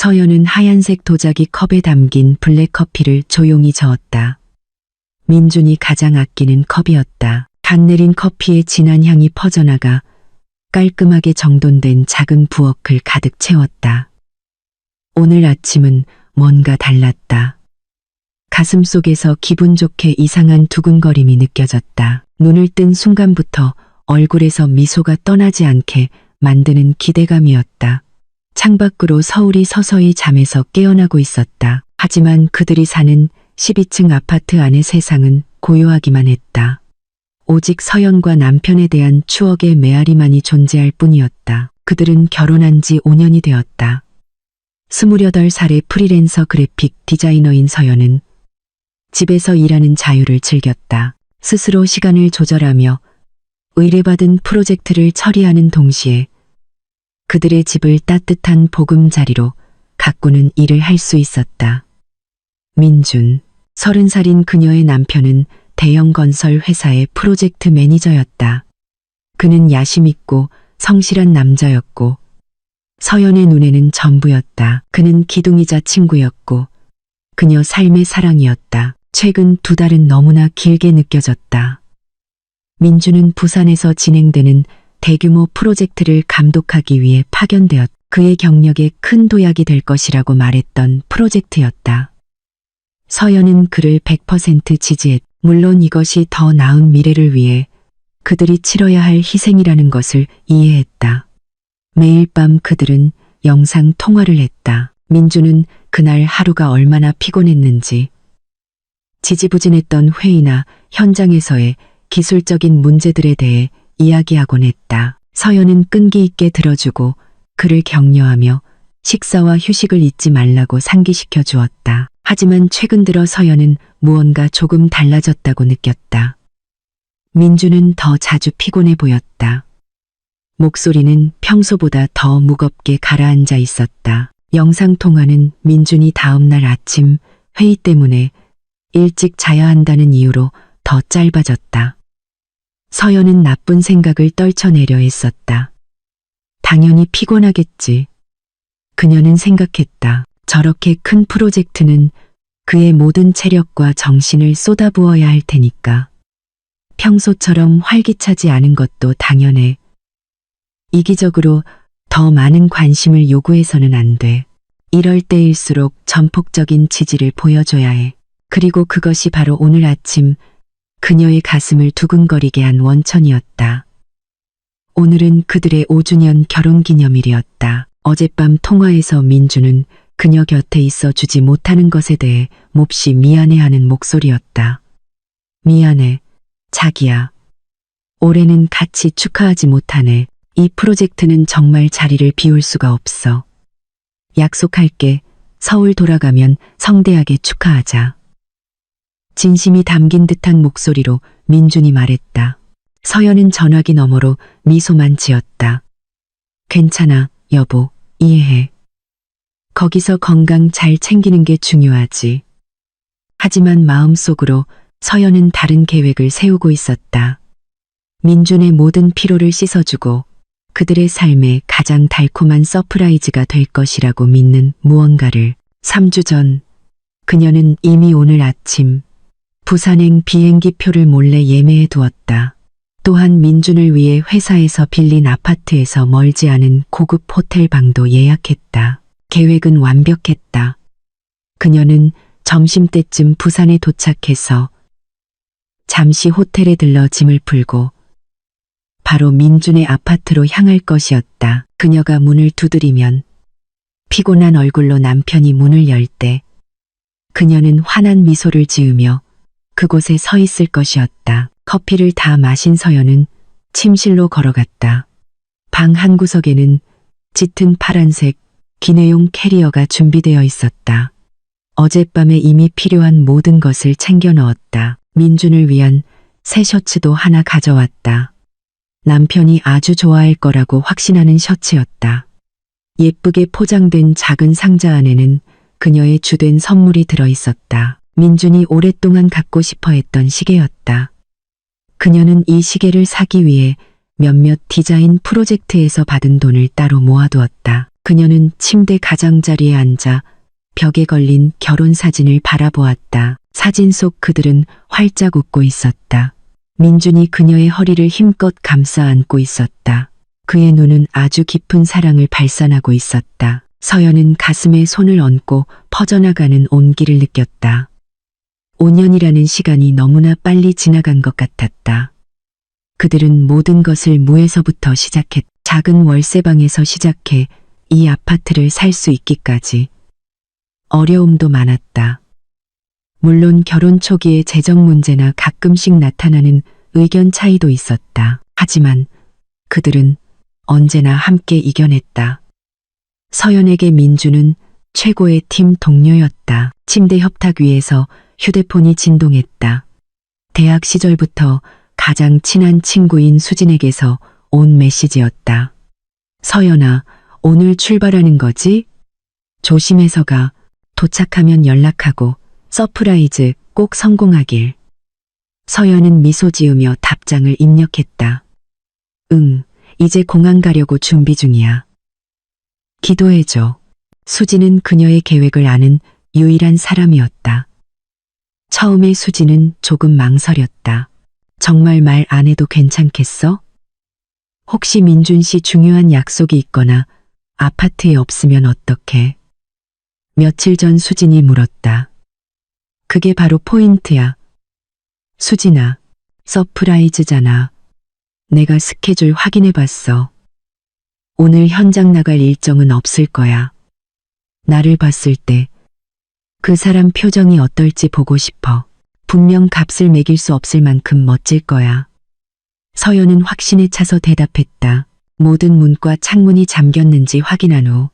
서연은 하얀색 도자기 컵에 담긴 블랙커피를 조용히 저었다. 민준이 가장 아끼는 컵이었다. 갓 내린 커피의 진한 향이 퍼져나가 깔끔하게 정돈된 작은 부엌을 가득 채웠다. 오늘 아침은 뭔가 달랐다. 가슴 속에서 기분 좋게 이상한 두근거림이 느껴졌다. 눈을 뜬 순간부터 얼굴에서 미소가 떠나지 않게 만드는 기대감이었다. 창밖으로 서울이 서서히 잠에서 깨어나고 있었다. 하지만 그들이 사는 12층 아파트 안의 세상은 고요하기만 했다. 오직 서연과 남편에 대한 추억의 메아리만이 존재할 뿐이었다. 그들은 결혼한 지 5년이 되었다. 28살의 프리랜서 그래픽 디자이너인 서연은 집에서 일하는 자유를 즐겼다. 스스로 시간을 조절하며 의뢰받은 프로젝트를 처리하는 동시에 그들의 집을 따뜻한 보금자리로 가꾸는 일을 할 수 있었다. 민준, 30살인 그녀의 남편은 대형 건설 회사의 프로젝트 매니저였다. 그는 야심 있고 성실한 남자였고 서연의 눈에는 전부였다. 그는 기둥이자 친구였고 그녀 삶의 사랑이었다. 최근 2달은 너무나 길게 느껴졌다. 민준은 부산에서 진행되는 대규모 프로젝트를 감독하기 위해 파견되었다. 그의 경력에 큰 도약이 될 것이라고 말했던 프로젝트였다. 서연은 그를 100% 지지했다. 물론 이것이 더 나은 미래를 위해 그들이 치러야 할 희생이라는 것을 이해했다. 매일 밤 그들은 영상 통화를 했다. 민준은 그날 하루가 얼마나 피곤했는지, 지지부진했던 회의나 현장에서의 기술적인 문제들에 대해 이야기하곤 했다. 서연은 끈기 있게 들어주고 그를 격려하며 식사와 휴식을 잊지 말라고 상기시켜 주었다. 하지만 최근 들어 서연은 무언가 조금 달라졌다고 느꼈다. 민준은 더 자주 피곤해 보였다. 목소리는 평소보다 더 무겁게 가라앉아 있었다. 영상통화는 민준이 다음날 아침 회의 때문에 일찍 자야 한다는 이유로 더 짧아졌다. 서연은 나쁜 생각을 떨쳐내려 했었다. 당연히 피곤하겠지. 그녀는 생각했다. 저렇게 큰 프로젝트는 그의 모든 체력과 정신을 쏟아부어야 할 테니까. 평소처럼 활기차지 않은 것도 당연해. 이기적으로 더 많은 관심을 요구해서는 안 돼. 이럴 때일수록 전폭적인 지지를 보여줘야 해. 그리고 그것이 바로 오늘 아침 그녀의 가슴을 두근거리게 한 원천이었다. 오늘은 그들의 5주년 결혼기념일이었다. 어젯밤 통화에서 민준은 그녀 곁에 있어 주지 못하는 것에 대해 몹시 미안해하는 목소리였다. 미안해, 자기야. 올해는 같이 축하하지 못하네. 이 프로젝트는 정말 자리를 비울 수가 없어. 약속할게. 서울 돌아가면 성대하게 축하하자. 진심이 담긴 듯한 목소리로 민준이 말했다. 서연은 전화기 너머로 미소만 지었다. 괜찮아, 여보. 이해해. 거기서 건강 잘 챙기는 게 중요하지. 하지만 마음속으로 서연은 다른 계획을 세우고 있었다. 민준의 모든 피로를 씻어주고 그들의 삶에 가장 달콤한 서프라이즈가 될 것이라고 믿는 무언가를. 3주 전 그녀는 이미 오늘 아침 부산행 비행기 표를 몰래 예매해 두었다. 또한 민준을 위해 회사에서 빌린 아파트에서 멀지 않은 고급 호텔 방도 예약했다. 계획은 완벽했다. 그녀는 점심때쯤 부산에 도착해서 잠시 호텔에 들러 짐을 풀고 바로 민준의 아파트로 향할 것이었다. 그녀가 문을 두드리면 피곤한 얼굴로 남편이 문을 열 때 그녀는 환한 미소를 지으며 그곳에 서 있을 것이었다. 커피를 다 마신 서연은 침실로 걸어갔다. 방 한구석에는 짙은 파란색 기내용 캐리어가 준비되어 있었다. 어젯밤에 이미 필요한 모든 것을 챙겨 넣었다. 민준을 위한 새 셔츠도 하나 가져왔다. 남편이 아주 좋아할 거라고 확신하는 셔츠였다. 예쁘게 포장된 작은 상자 안에는 그녀의 주된 선물이 들어 있었다. 민준이 오랫동안 갖고 싶어 했던 시계였다. 그녀는 이 시계를 사기 위해 몇몇 디자인 프로젝트에서 받은 돈을 따로 모아두었다. 그녀는 침대 가장자리에 앉아 벽에 걸린 결혼 사진을 바라보았다. 사진 속 그들은 활짝 웃고 있었다. 민준이 그녀의 허리를 힘껏 감싸 안고 있었다. 그의 눈은 아주 깊은 사랑을 발산하고 있었다. 서연은 가슴에 손을 얹고 퍼져나가는 온기를 느꼈다. 5년이라는 시간이 너무나 빨리 지나간 것 같았다. 그들은 모든 것을 무에서부터 시작했. 작은 월세방에서 시작해 이 아파트를 살 수 있기까지. 어려움도 많았다. 물론 결혼 초기의 재정 문제나 가끔씩 나타나는 의견 차이도 있었다. 하지만 그들은 언제나 함께 이겨냈다. 서연에게 민주는 최고의 팀 동료였다. 침대 협탁 위에서 휴대폰이 진동했다. 대학 시절부터 가장 친한 친구인 수진에게서 온 메시지였다. 서연아, 오늘 출발하는 거지? 조심해서 가. 도착하면 연락하고 서프라이즈 꼭 성공하길. 서연은 미소 지으며 답장을 입력했다. 응, 이제 공항 가려고 준비 중이야. 기도해줘. 수진은 그녀의 계획을 아는 유일한 사람이었다. 처음에 수진은 조금 망설였다. 정말 말 안 해도 괜찮겠어? 혹시 민준 씨 중요한 약속이 있거나 아파트에 없으면 어떡해? 며칠 전 수진이 물었다. 그게 바로 포인트야. 수진아, 서프라이즈잖아. 내가 스케줄 확인해봤어. 오늘 현장 나갈 일정은 없을 거야. 나를 봤을 때 그 사람 표정이 어떨지 보고 싶어. 분명 값을 매길 수 없을 만큼 멋질 거야. 서연은 확신에 차서 대답했다. 모든 문과 창문이 잠겼는지 확인한 후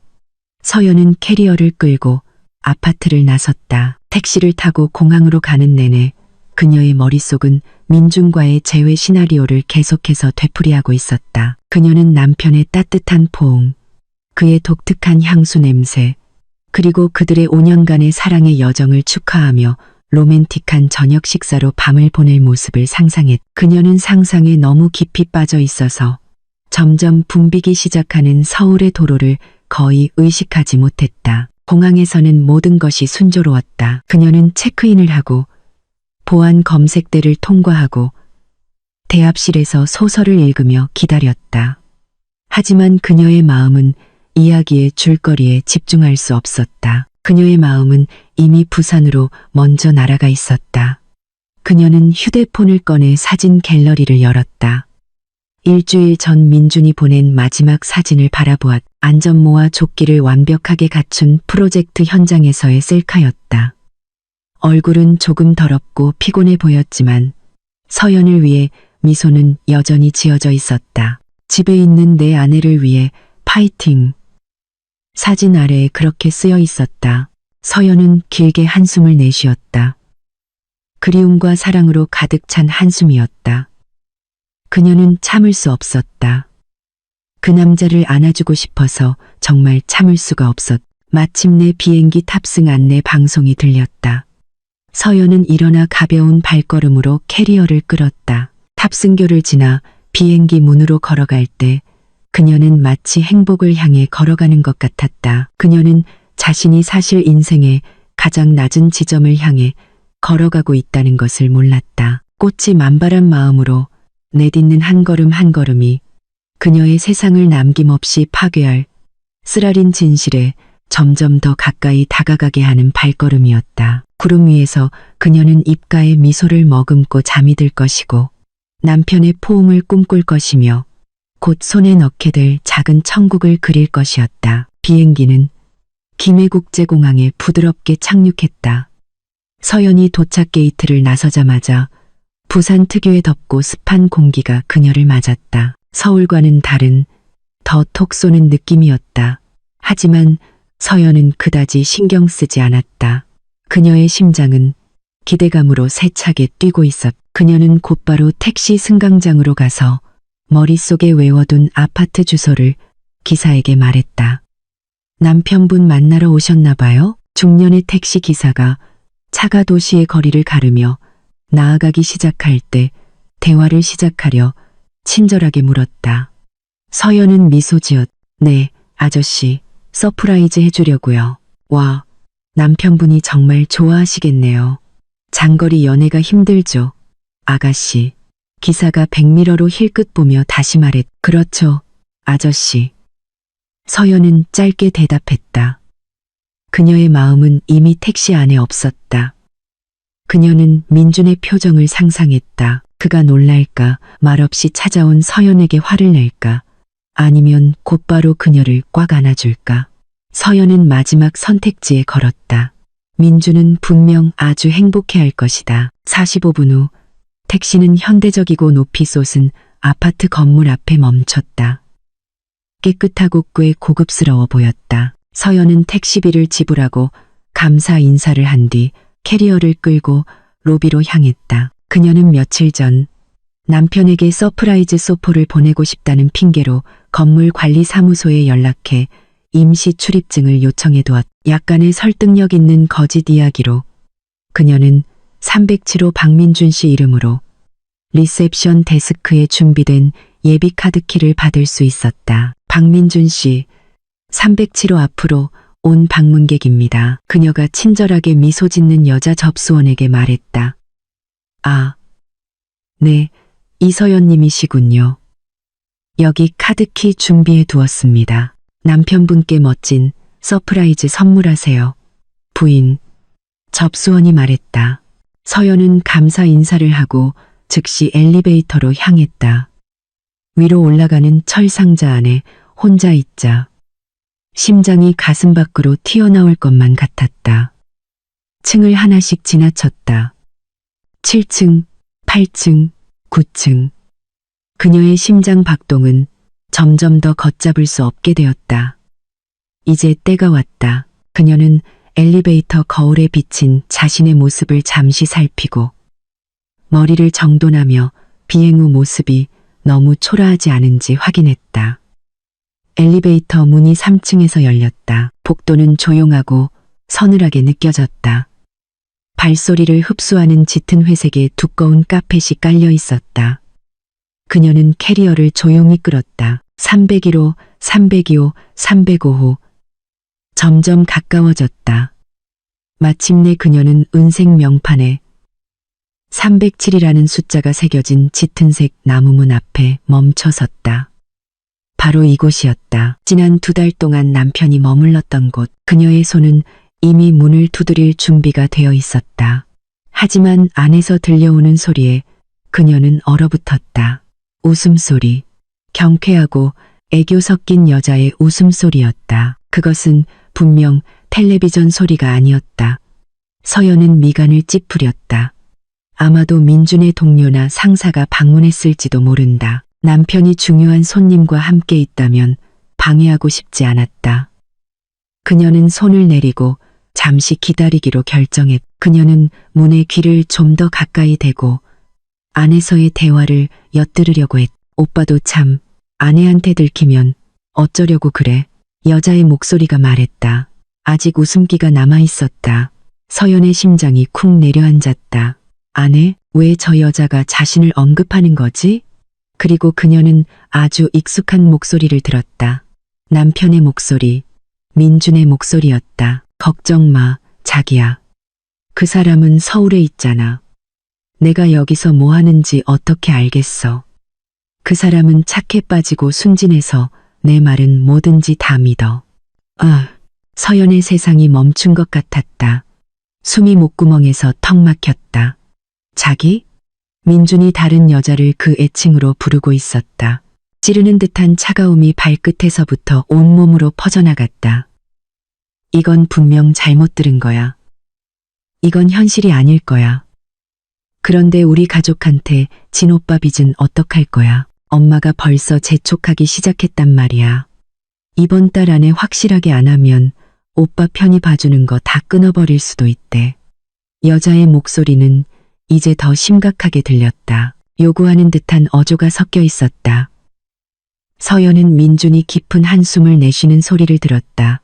서연은 캐리어를 끌고 아파트를 나섰다. 택시를 타고 공항으로 가는 내내 그녀의 머릿속은 민준과의 재회 시나리오를 계속해서 되풀이하고 있었다. 그녀는 남편의 따뜻한 포옹, 그의 독특한 향수 냄새, 그리고 그들의 5년간의 사랑의 여정을 축하하며 로맨틱한 저녁 식사로 밤을 보낼 모습을 상상했. 그녀는 상상에 너무 깊이 빠져 있어서 점점 붐비기 시작하는 서울의 도로를 거의 의식하지 못했다. 공항에서는 모든 것이 순조로웠다. 그녀는 체크인을 하고 보안 검색대를 통과하고 대합실에서 소설을 읽으며 기다렸다. 하지만 그녀의 마음은 이야기의 줄거리에 집중할 수 없었다. 그녀의 마음은 이미 부산으로 먼저 날아가 있었다. 그녀는 휴대폰을 꺼내 사진 갤러리를 열었다. 일주일 전 민준이 보낸 마지막 사진을 바라보았. 안전모와 조끼를 완벽하게 갖춘 프로젝트 현장에서의 셀카였다. 얼굴은 조금 더럽고 피곤해 보였지만 서연을 위해 미소는 여전히 지어져 있었다. 집에 있는 내 아내를 위해 파이팅. 사진 아래에 그렇게 쓰여 있었다. 서연은 길게 한숨을 내쉬었다. 그리움과 사랑으로 가득 찬 한숨이었다. 그녀는 참을 수 없었다. 그 남자를 안아주고 싶어서 정말 참을 수가 없었. 마침내 비행기 탑승 안내 방송이 들렸다. 서연은 일어나 가벼운 발걸음으로 캐리어를 끌었다. 탑승교를 지나 비행기 문으로 걸어갈 때 그녀는 마치 행복을 향해 걸어가는 것 같았다. 그녀는 자신이 사실 인생의 가장 낮은 지점을 향해 걸어가고 있다는 것을 몰랐다. 꽃이 만발한 마음으로 내딛는 한 걸음 한 걸음이 그녀의 세상을 남김없이 파괴할 쓰라린 진실에 점점 더 가까이 다가가게 하는 발걸음이었다. 구름 위에서 그녀는 입가에 미소를 머금고 잠이 들 것이고 남편의 포옹을 꿈꿀 것이며 곧 손에 넣게 될 작은 천국을 그릴 것이었다. 비행기는 김해국제공항에 부드럽게 착륙했다. 서연이 도착 게이트를 나서자마자 부산 특유의 덥고 습한 공기가 그녀를 맞았다. 서울과는 다른 더 톡 쏘는 느낌이었다. 하지만 서연은 그다지 신경 쓰지 않았다. 그녀의 심장은 기대감으로 세차게 뛰고 있었다. 그녀는 곧바로 택시 승강장으로 가서 머릿속에 외워둔 아파트 주소를 기사에게 말했다. 남편분 만나러 오셨나 봐요? 중년의 택시 기사가 차가 도시의 거리를 가르며 나아가기 시작할 때 대화를 시작하려 친절하게 물었다. 서연은 미소 지었. 네, 아저씨. 서프라이즈 해주려고요. 와, 남편분이 정말 좋아하시겠네요. 장거리 연애가 힘들죠. 아가씨. 기사가 백미러로 힐끗 보며 다시 말했. 그렇죠, 아저씨. 서연은 짧게 대답했다. 그녀의 마음은 이미 택시 안에 없었다. 그녀는 민준의 표정을 상상했다. 그가 놀랄까, 말없이 찾아온 서연에게 화를 낼까, 아니면 곧바로 그녀를 꽉 안아줄까. 서연은 마지막 선택지에 걸었다. 민준은 분명 아주 행복해할 것이다. 45분 후 택시는 현대적이고 높이 솟은 아파트 건물 앞에 멈췄다. 깨끗하고 꽤 고급스러워 보였다. 서연은 택시비를 지불하고 감사 인사를 한 뒤 캐리어를 끌고 로비로 향했다. 그녀는 며칠 전 남편에게 서프라이즈 소포를 보내고 싶다는 핑계로 건물 관리 사무소에 연락해 임시 출입증을 요청해 두었다. 약간의 설득력 있는 거짓 이야기로 그녀는 307호 박민준 씨 이름으로 리셉션 데스크에 준비된 예비 카드키를 받을 수 있었다. 박민준 씨, 307호 앞으로 온 방문객입니다. 그녀가 친절하게 미소 짓는 여자 접수원에게 말했다. 아, 네, 이서연님이시군요. 여기 카드키 준비해 두었습니다. 남편분께 멋진 서프라이즈 선물하세요. 부인, 접수원이 말했다. 서연은 감사 인사를 하고 즉시 엘리베이터로 향했다. 위로 올라가는 철상자 안에 혼자 있자 심장이 가슴 밖으로 튀어나올 것만 같았다. 층을 하나씩 지나쳤다. 7층, 8층, 9층. 그녀의 심장 박동은 점점 더 걷잡을 수 없게 되었다. 이제 때가 왔다. 그녀는 엘리베이터 거울에 비친 자신의 모습을 잠시 살피고 머리를 정돈하며 비행 후 모습이 너무 초라하지 않은지 확인했다. 엘리베이터 문이 3층에서 열렸다. 복도는 조용하고 서늘하게 느껴졌다. 발소리를 흡수하는 짙은 회색의 두꺼운 카펫이 깔려 있었다. 그녀는 캐리어를 조용히 끌었다. 301호, 302호, 305호. 점점 가까워졌다. 마침내 그녀는 은색 명판에 307이라는 숫자가 새겨진 짙은색 나무문 앞에 멈춰섰다. 바로 이곳이었다. 지난 2달 동안 남편이 머물렀던 곳. 그녀의 손은 이미 문을 두드릴 준비가 되어 있었다. 하지만 안에서 들려오는 소리에 그녀는 얼어붙었다. 웃음소리. 경쾌하고 애교 섞인 여자의 웃음소리였다. 그것은 분명 텔레비전 소리가 아니었다. 서연은 미간을 찌푸렸다. 아마도 민준의 동료나 상사가 방문했을지도 모른다. 남편이 중요한 손님과 함께 있다면 방해하고 싶지 않았다. 그녀는 손을 내리고 잠시 기다리기로 결정했다. 그녀는 문에 귀를 좀 더 가까이 대고 안에서의 대화를 엿들으려고 했다. 오빠도 참, 아내한테 들키면 어쩌려고 그래. 여자의 목소리가 말했다. 아직 웃음기가 남아있었다. 서연의 심장이 쿵 내려앉았다. 아내, 왜 저 여자가 자신을 언급하는 거지? 그리고 그녀는 아주 익숙한 목소리를 들었다. 남편의 목소리, 민준의 목소리였다. 걱정 마, 자기야. 그 사람은 서울에 있잖아. 내가 여기서 뭐 하는지 어떻게 알겠어. 그 사람은 착해 빠지고 순진해서 내 말은 뭐든지 다 믿어. 아, 서연의 세상이 멈춘 것 같았다. 숨이 목구멍에서 턱 막혔다. 자기? 민준이 다른 여자를 그 애칭으로 부르고 있었다. 찌르는 듯한 차가움이 발끝에서부터 온몸으로 퍼져나갔다. 이건 분명 잘못 들은 거야. 이건 현실이 아닐 거야. 그런데 우리 가족한테 진오빠 빚은 어떡할 거야. 엄마가 벌써 재촉하기 시작했단 말이야. 이번 달 안에 확실하게 안 하면 오빠 편히 봐주는 거 다 끊어버릴 수도 있대. 여자의 목소리는 이제 더 심각하게 들렸다. 요구하는 듯한 어조가 섞여 있었다. 서연은 민준이 깊은 한숨을 내쉬는 소리를 들었다.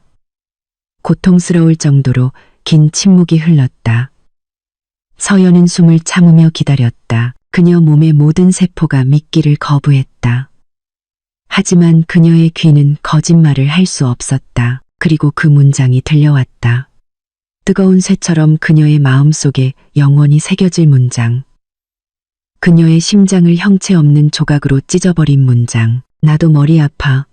고통스러울 정도로 긴 침묵이 흘렀다. 서연은 숨을 참으며 기다렸다. 그녀 몸의 모든 세포가 믿기를 거부했다. 하지만 그녀의 귀는 거짓말을 할 수 없었다. 그리고 그 문장이 들려왔다. 뜨거운 쇠처럼 그녀의 마음속에 영원히 새겨질 문장. 그녀의 심장을 형체 없는 조각으로 찢어버린 문장. 나도 머리 아파.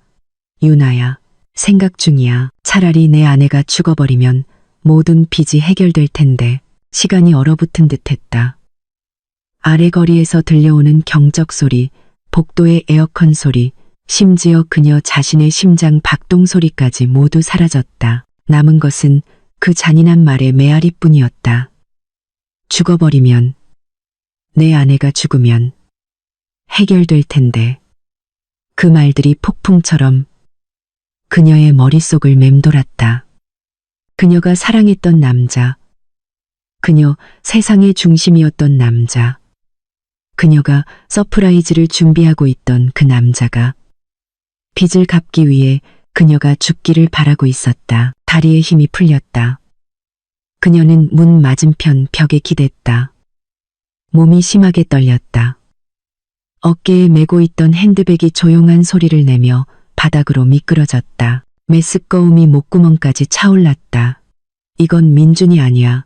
유나야. 생각 중이야. 차라리 내 아내가 죽어버리면 모든 빚이 해결될 텐데. 시간이 얼어붙은 듯했다. 아래 거리에서 들려오는 경적 소리, 복도의 에어컨 소리, 심지어 그녀 자신의 심장 박동 소리까지 모두 사라졌다. 남은 것은 그 잔인한 말의 메아리뿐이었다. 죽어버리면, 내 아내가 죽으면 해결될 텐데. 그 말들이 폭풍처럼 그녀의 머릿속을 맴돌았다. 그녀가 사랑했던 남자, 그녀 세상의 중심이었던 남자, 그녀가 서프라이즈를 준비하고 있던 그 남자가 빚을 갚기 위해 그녀가 죽기를 바라고 있었다. 다리에 힘이 풀렸다. 그녀는 문 맞은편 벽에 기댔다. 몸이 심하게 떨렸다. 어깨에 메고 있던 핸드백이 조용한 소리를 내며 바닥으로 미끄러졌다. 메스꺼움이 목구멍까지 차올랐다. 이건 민준이 아니야.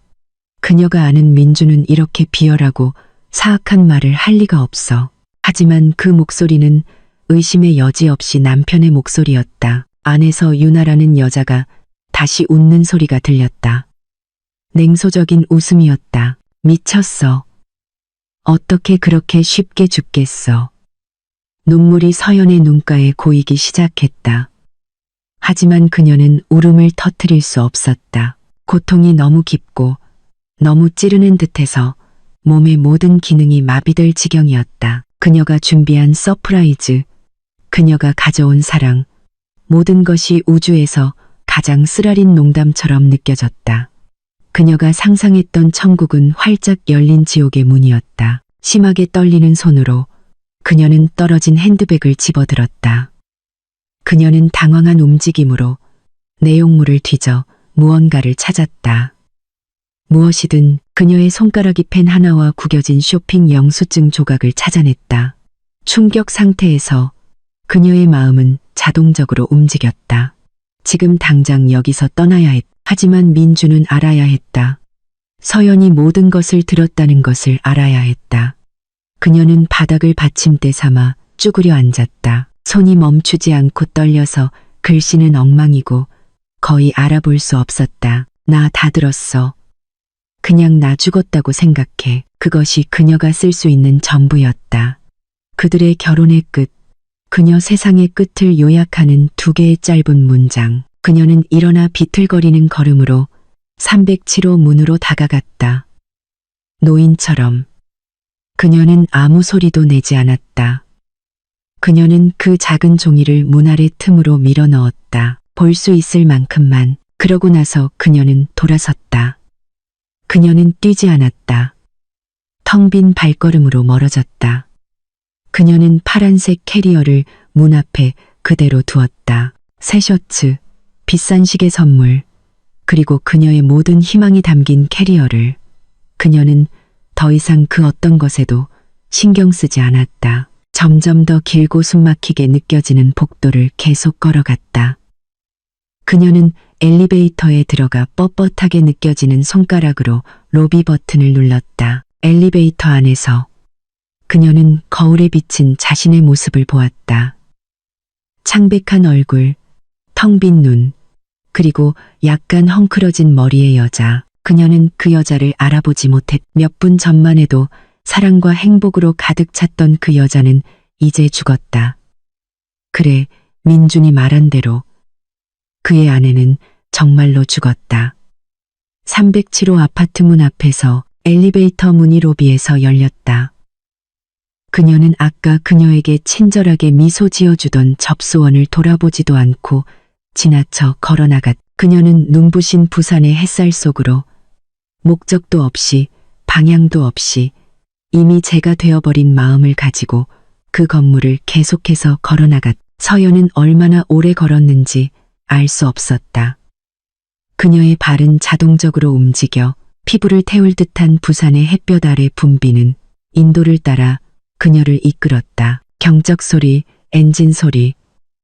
그녀가 아는 민준은 이렇게 비열하고 사악한 말을 할 리가 없어. 하지만 그 목소리는 의심의 여지 없이 남편의 목소리였다. 안에서 유나라는 여자가 다시 웃는 소리가 들렸다. 냉소적인 웃음이었다. 미쳤어. 어떻게 그렇게 쉽게 죽겠어. 눈물이 서연의 눈가에 고이기 시작했다. 하지만 그녀는 울음을 터뜨릴 수 없었다. 고통이 너무 깊고 너무 찌르는 듯해서 몸의 모든 기능이 마비될 지경이었다. 그녀가 준비한 서프라이즈, 그녀가 가져온 사랑, 모든 것이 우주에서 가장 쓰라린 농담처럼 느껴졌다. 그녀가 상상했던 천국은 활짝 열린 지옥의 문이었다. 심하게 떨리는 손으로 그녀는 떨어진 핸드백을 집어들었다. 그녀는 당황한 움직임으로 내용물을 뒤져 무언가를 찾았다. 무엇이든 그녀의 손가락이 펜 하나와 구겨진 쇼핑 영수증 조각을 찾아냈다. 충격 상태에서 그녀의 마음은 자동적으로 움직였다. 지금 당장 여기서 떠나야 했다. 하지만 민주는 알아야 했다. 서연이 모든 것을 들었다는 것을 알아야 했다. 그녀는 바닥을 받침대 삼아 쭈그려 앉았다. 손이 멈추지 않고 떨려서 글씨는 엉망이고 거의 알아볼 수 없었다. 나 다 들었어. 그냥 나 죽었다고 생각해. 그것이 그녀가 쓸 수 있는 전부였다. 그들의 결혼의 끝, 그녀 세상의 끝을 요약하는 두 개의 짧은 문장. 그녀는 일어나 비틀거리는 걸음으로 307호 문으로 다가갔다. 노인처럼. 그녀는 아무 소리도 내지 않았다. 그녀는 그 작은 종이를 문 아래 틈으로 밀어 넣었다. 볼 수 있을 만큼만. 그러고 나서 그녀는 돌아섰다. 그녀는 뛰지 않았다. 텅 빈 발걸음으로 멀어졌다. 그녀는 파란색 캐리어를 문 앞에 그대로 두었다. 새 셔츠, 비싼 시계 선물, 그리고 그녀의 모든 희망이 담긴 캐리어를. 그녀는 더 이상 그 어떤 것에도 신경 쓰지 않았다. 점점 더 길고 숨막히게 느껴지는 복도를 계속 걸어갔다. 그녀는 엘리베이터에 들어가 뻣뻣하게 느껴지는 손가락으로 로비 버튼을 눌렀다. 엘리베이터 안에서 그녀는 거울에 비친 자신의 모습을 보았다. 창백한 얼굴, 텅 빈 눈, 그리고 약간 헝클어진 머리의 여자. 그녀는 그 여자를 알아보지 못했. 몇 분 전만 해도 사랑과 행복으로 가득 찼던 그 여자는 이제 죽었다. 그래, 민준이 말한 대로 그의 아내는 정말로 죽었다. 307호 아파트 문 앞에서 엘리베이터 문이 로비에서 열렸다. 그녀는 아까 그녀에게 친절하게 미소 지어주던 접수원을 돌아보지도 않고 지나쳐 걸어나갔. 그녀는 눈부신 부산의 햇살 속으로 목적도 없이 방향도 없이 이미 재가 되어버린 마음을 가지고 그 건물을 계속해서 걸어나갔. 서연은 얼마나 오래 걸었는지 알 수 없었다. 그녀의 발은 자동적으로 움직여 피부를 태울 듯한 부산의 햇볕 아래 붐비는 인도를 따라 그녀를 이끌었다. 경적 소리, 엔진 소리,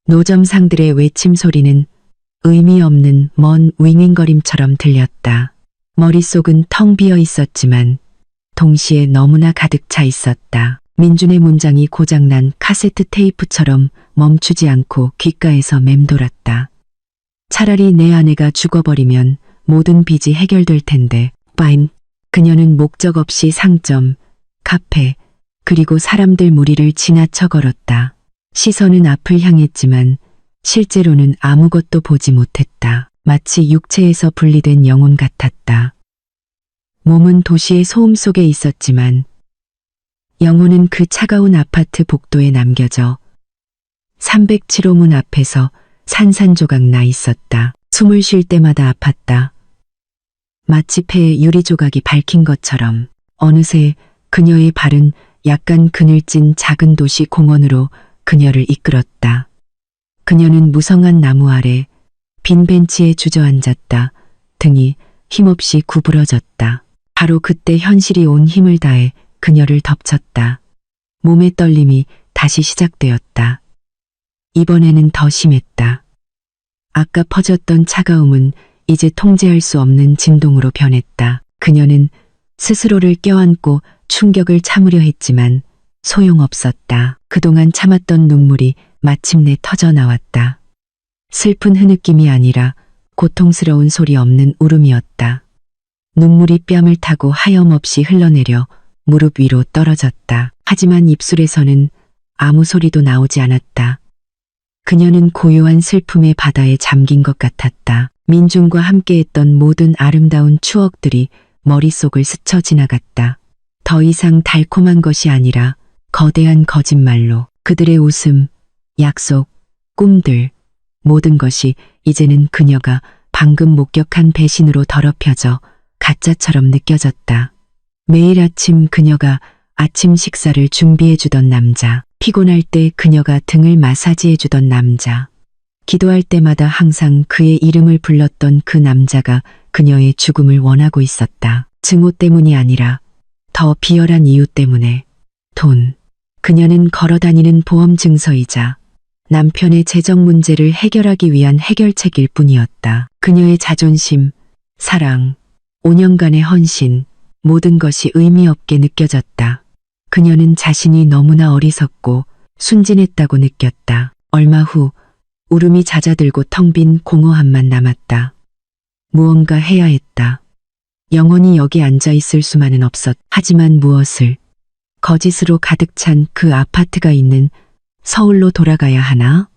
노점상들의 외침 소리는 의미 없는 먼 윙윙거림처럼 들렸다. 머릿속은 텅 비어 있었지만 동시에 너무나 가득 차 있었다. 민준의 문장이 고장난 카세트 테이프처럼 멈추지 않고 귓가에서 맴돌았다. 차라리 내 아내가 죽어버리면 모든 빚이 해결될 텐데. 파인. 그녀는 목적 없이 상점, 카페, 그리고 사람들 무리를 지나쳐 걸었다. 시선은 앞을 향했지만 실제로는 아무것도 보지 못했다. 마치 육체에서 분리된 영혼 같았다. 몸은 도시의 소음 속에 있었지만 영혼은 그 차가운 아파트 복도에 남겨져 307호 문 앞에서 산산조각 나 있었다. 숨을 쉴 때마다 아팠다. 마치 폐에 유리조각이 밝힌 것처럼. 어느새 그녀의 발은 약간 그늘진 작은 도시 공원으로 그녀를 이끌었다. 그녀는 무성한 나무 아래 빈 벤치에 주저앉았다. 등이 힘없이 구부러졌다. 바로 그때 현실이 온 힘을 다해 그녀를 덮쳤다. 몸의 떨림이 다시 시작되었다. 이번에는 더 심했다. 아까 퍼졌던 차가움은 이제 통제할 수 없는 진동으로 변했다. 그녀는 스스로를 껴안고 충격을 참으려 했지만 소용없었다. 그동안 참았던 눈물이 마침내 터져 나왔다. 슬픈 흐느낌이 아니라 고통스러운 소리 없는 울음이었다. 눈물이 뺨을 타고 하염없이 흘러내려 무릎 위로 떨어졌다. 하지만 입술에서는 아무 소리도 나오지 않았다. 그녀는 고요한 슬픔의 바다에 잠긴 것 같았다. 민준과 함께했던 모든 아름다운 추억들이 머릿속을 스쳐 지나갔다. 더 이상 달콤한 것이 아니라 거대한 거짓말로 그들의 웃음, 약속, 꿈들, 모든 것이 이제는 그녀가 방금 목격한 배신으로 더럽혀져 가짜처럼 느껴졌다. 매일 아침 그녀가 아침 식사를 준비해주던 남자, 피곤할 때 그녀가 등을 마사지해주던 남자, 기도할 때마다 항상 그의 이름을 불렀던 그 남자가 그녀의 죽음을 원하고 있었다. 증오 때문이 아니라 더 비열한 이유 때문에. 돈. 그녀는 걸어다니는 보험 증서이자 남편의 재정 문제를 해결하기 위한 해결책일 뿐이었다. 그녀의 자존심, 사랑, 5년간의 헌신, 모든 것이 의미 없게 느껴졌다. 그녀는 자신이 너무나 어리석고 순진했다고 느꼈다. 얼마 후 울음이 잦아들고 텅 빈 공허함만 남았다. 무언가 해야 했다. 영원히 여기 앉아 있을 수만은 없었. 하지만 무엇을? 거짓으로 가득 찬 그 아파트가 있는 서울로 돌아가야 하나?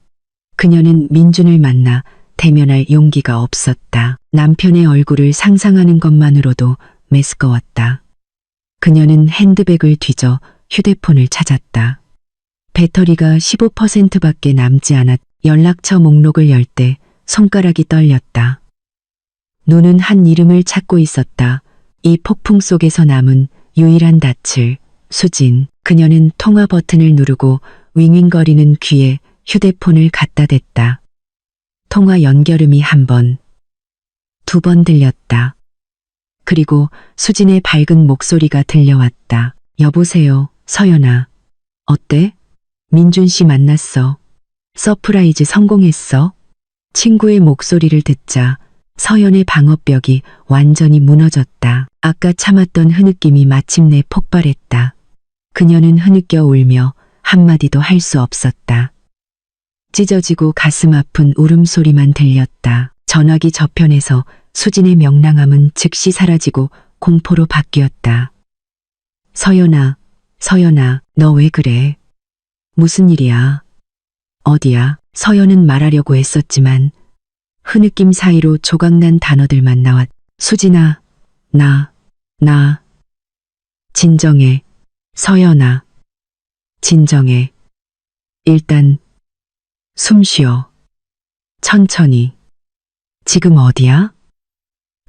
그녀는 민준을 만나 대면할 용기가 없었다. 남편의 얼굴을 상상하는 것만으로도 메스꺼웠다. 그녀는 핸드백을 뒤져 휴대폰을 찾았다. 배터리가 15%밖에 남지 않았. 연락처 목록을 열 때 손가락이 떨렸다. 눈은 한 이름을 찾고 있었다. 이 폭풍 속에서 남은 유일한 닻을. 수진. 그녀는 통화 버튼을 누르고 윙윙거리는 귀에 휴대폰을 갖다 댔다. 통화 연결음이 한 번, 두 번 들렸다. 그리고 수진의 밝은 목소리가 들려왔다. 여보세요, 서연아. 어때? 민준 씨 만났어. 서프라이즈 성공했어. 친구의 목소리를 듣자 서연의 방어벽이 완전히 무너졌다. 아까 참았던 흐느낌이 마침내 폭발했다. 그녀는 흐느껴 울며 한마디도 할 수 없었다. 찢어지고 가슴 아픈 울음소리만 들렸다. 전화기 저편에서 수진의 명랑함은 즉시 사라지고 공포로 바뀌었다. 서연아, 서연아, 너 왜 그래? 무슨 일이야? 어디야? 서연은 말하려고 애썼지만 흐느낌 사이로 조각난 단어들만 나왔. 수진아, 나. 진정해. 서연아. 진정해. 일단 숨 쉬어. 천천히. 지금 어디야?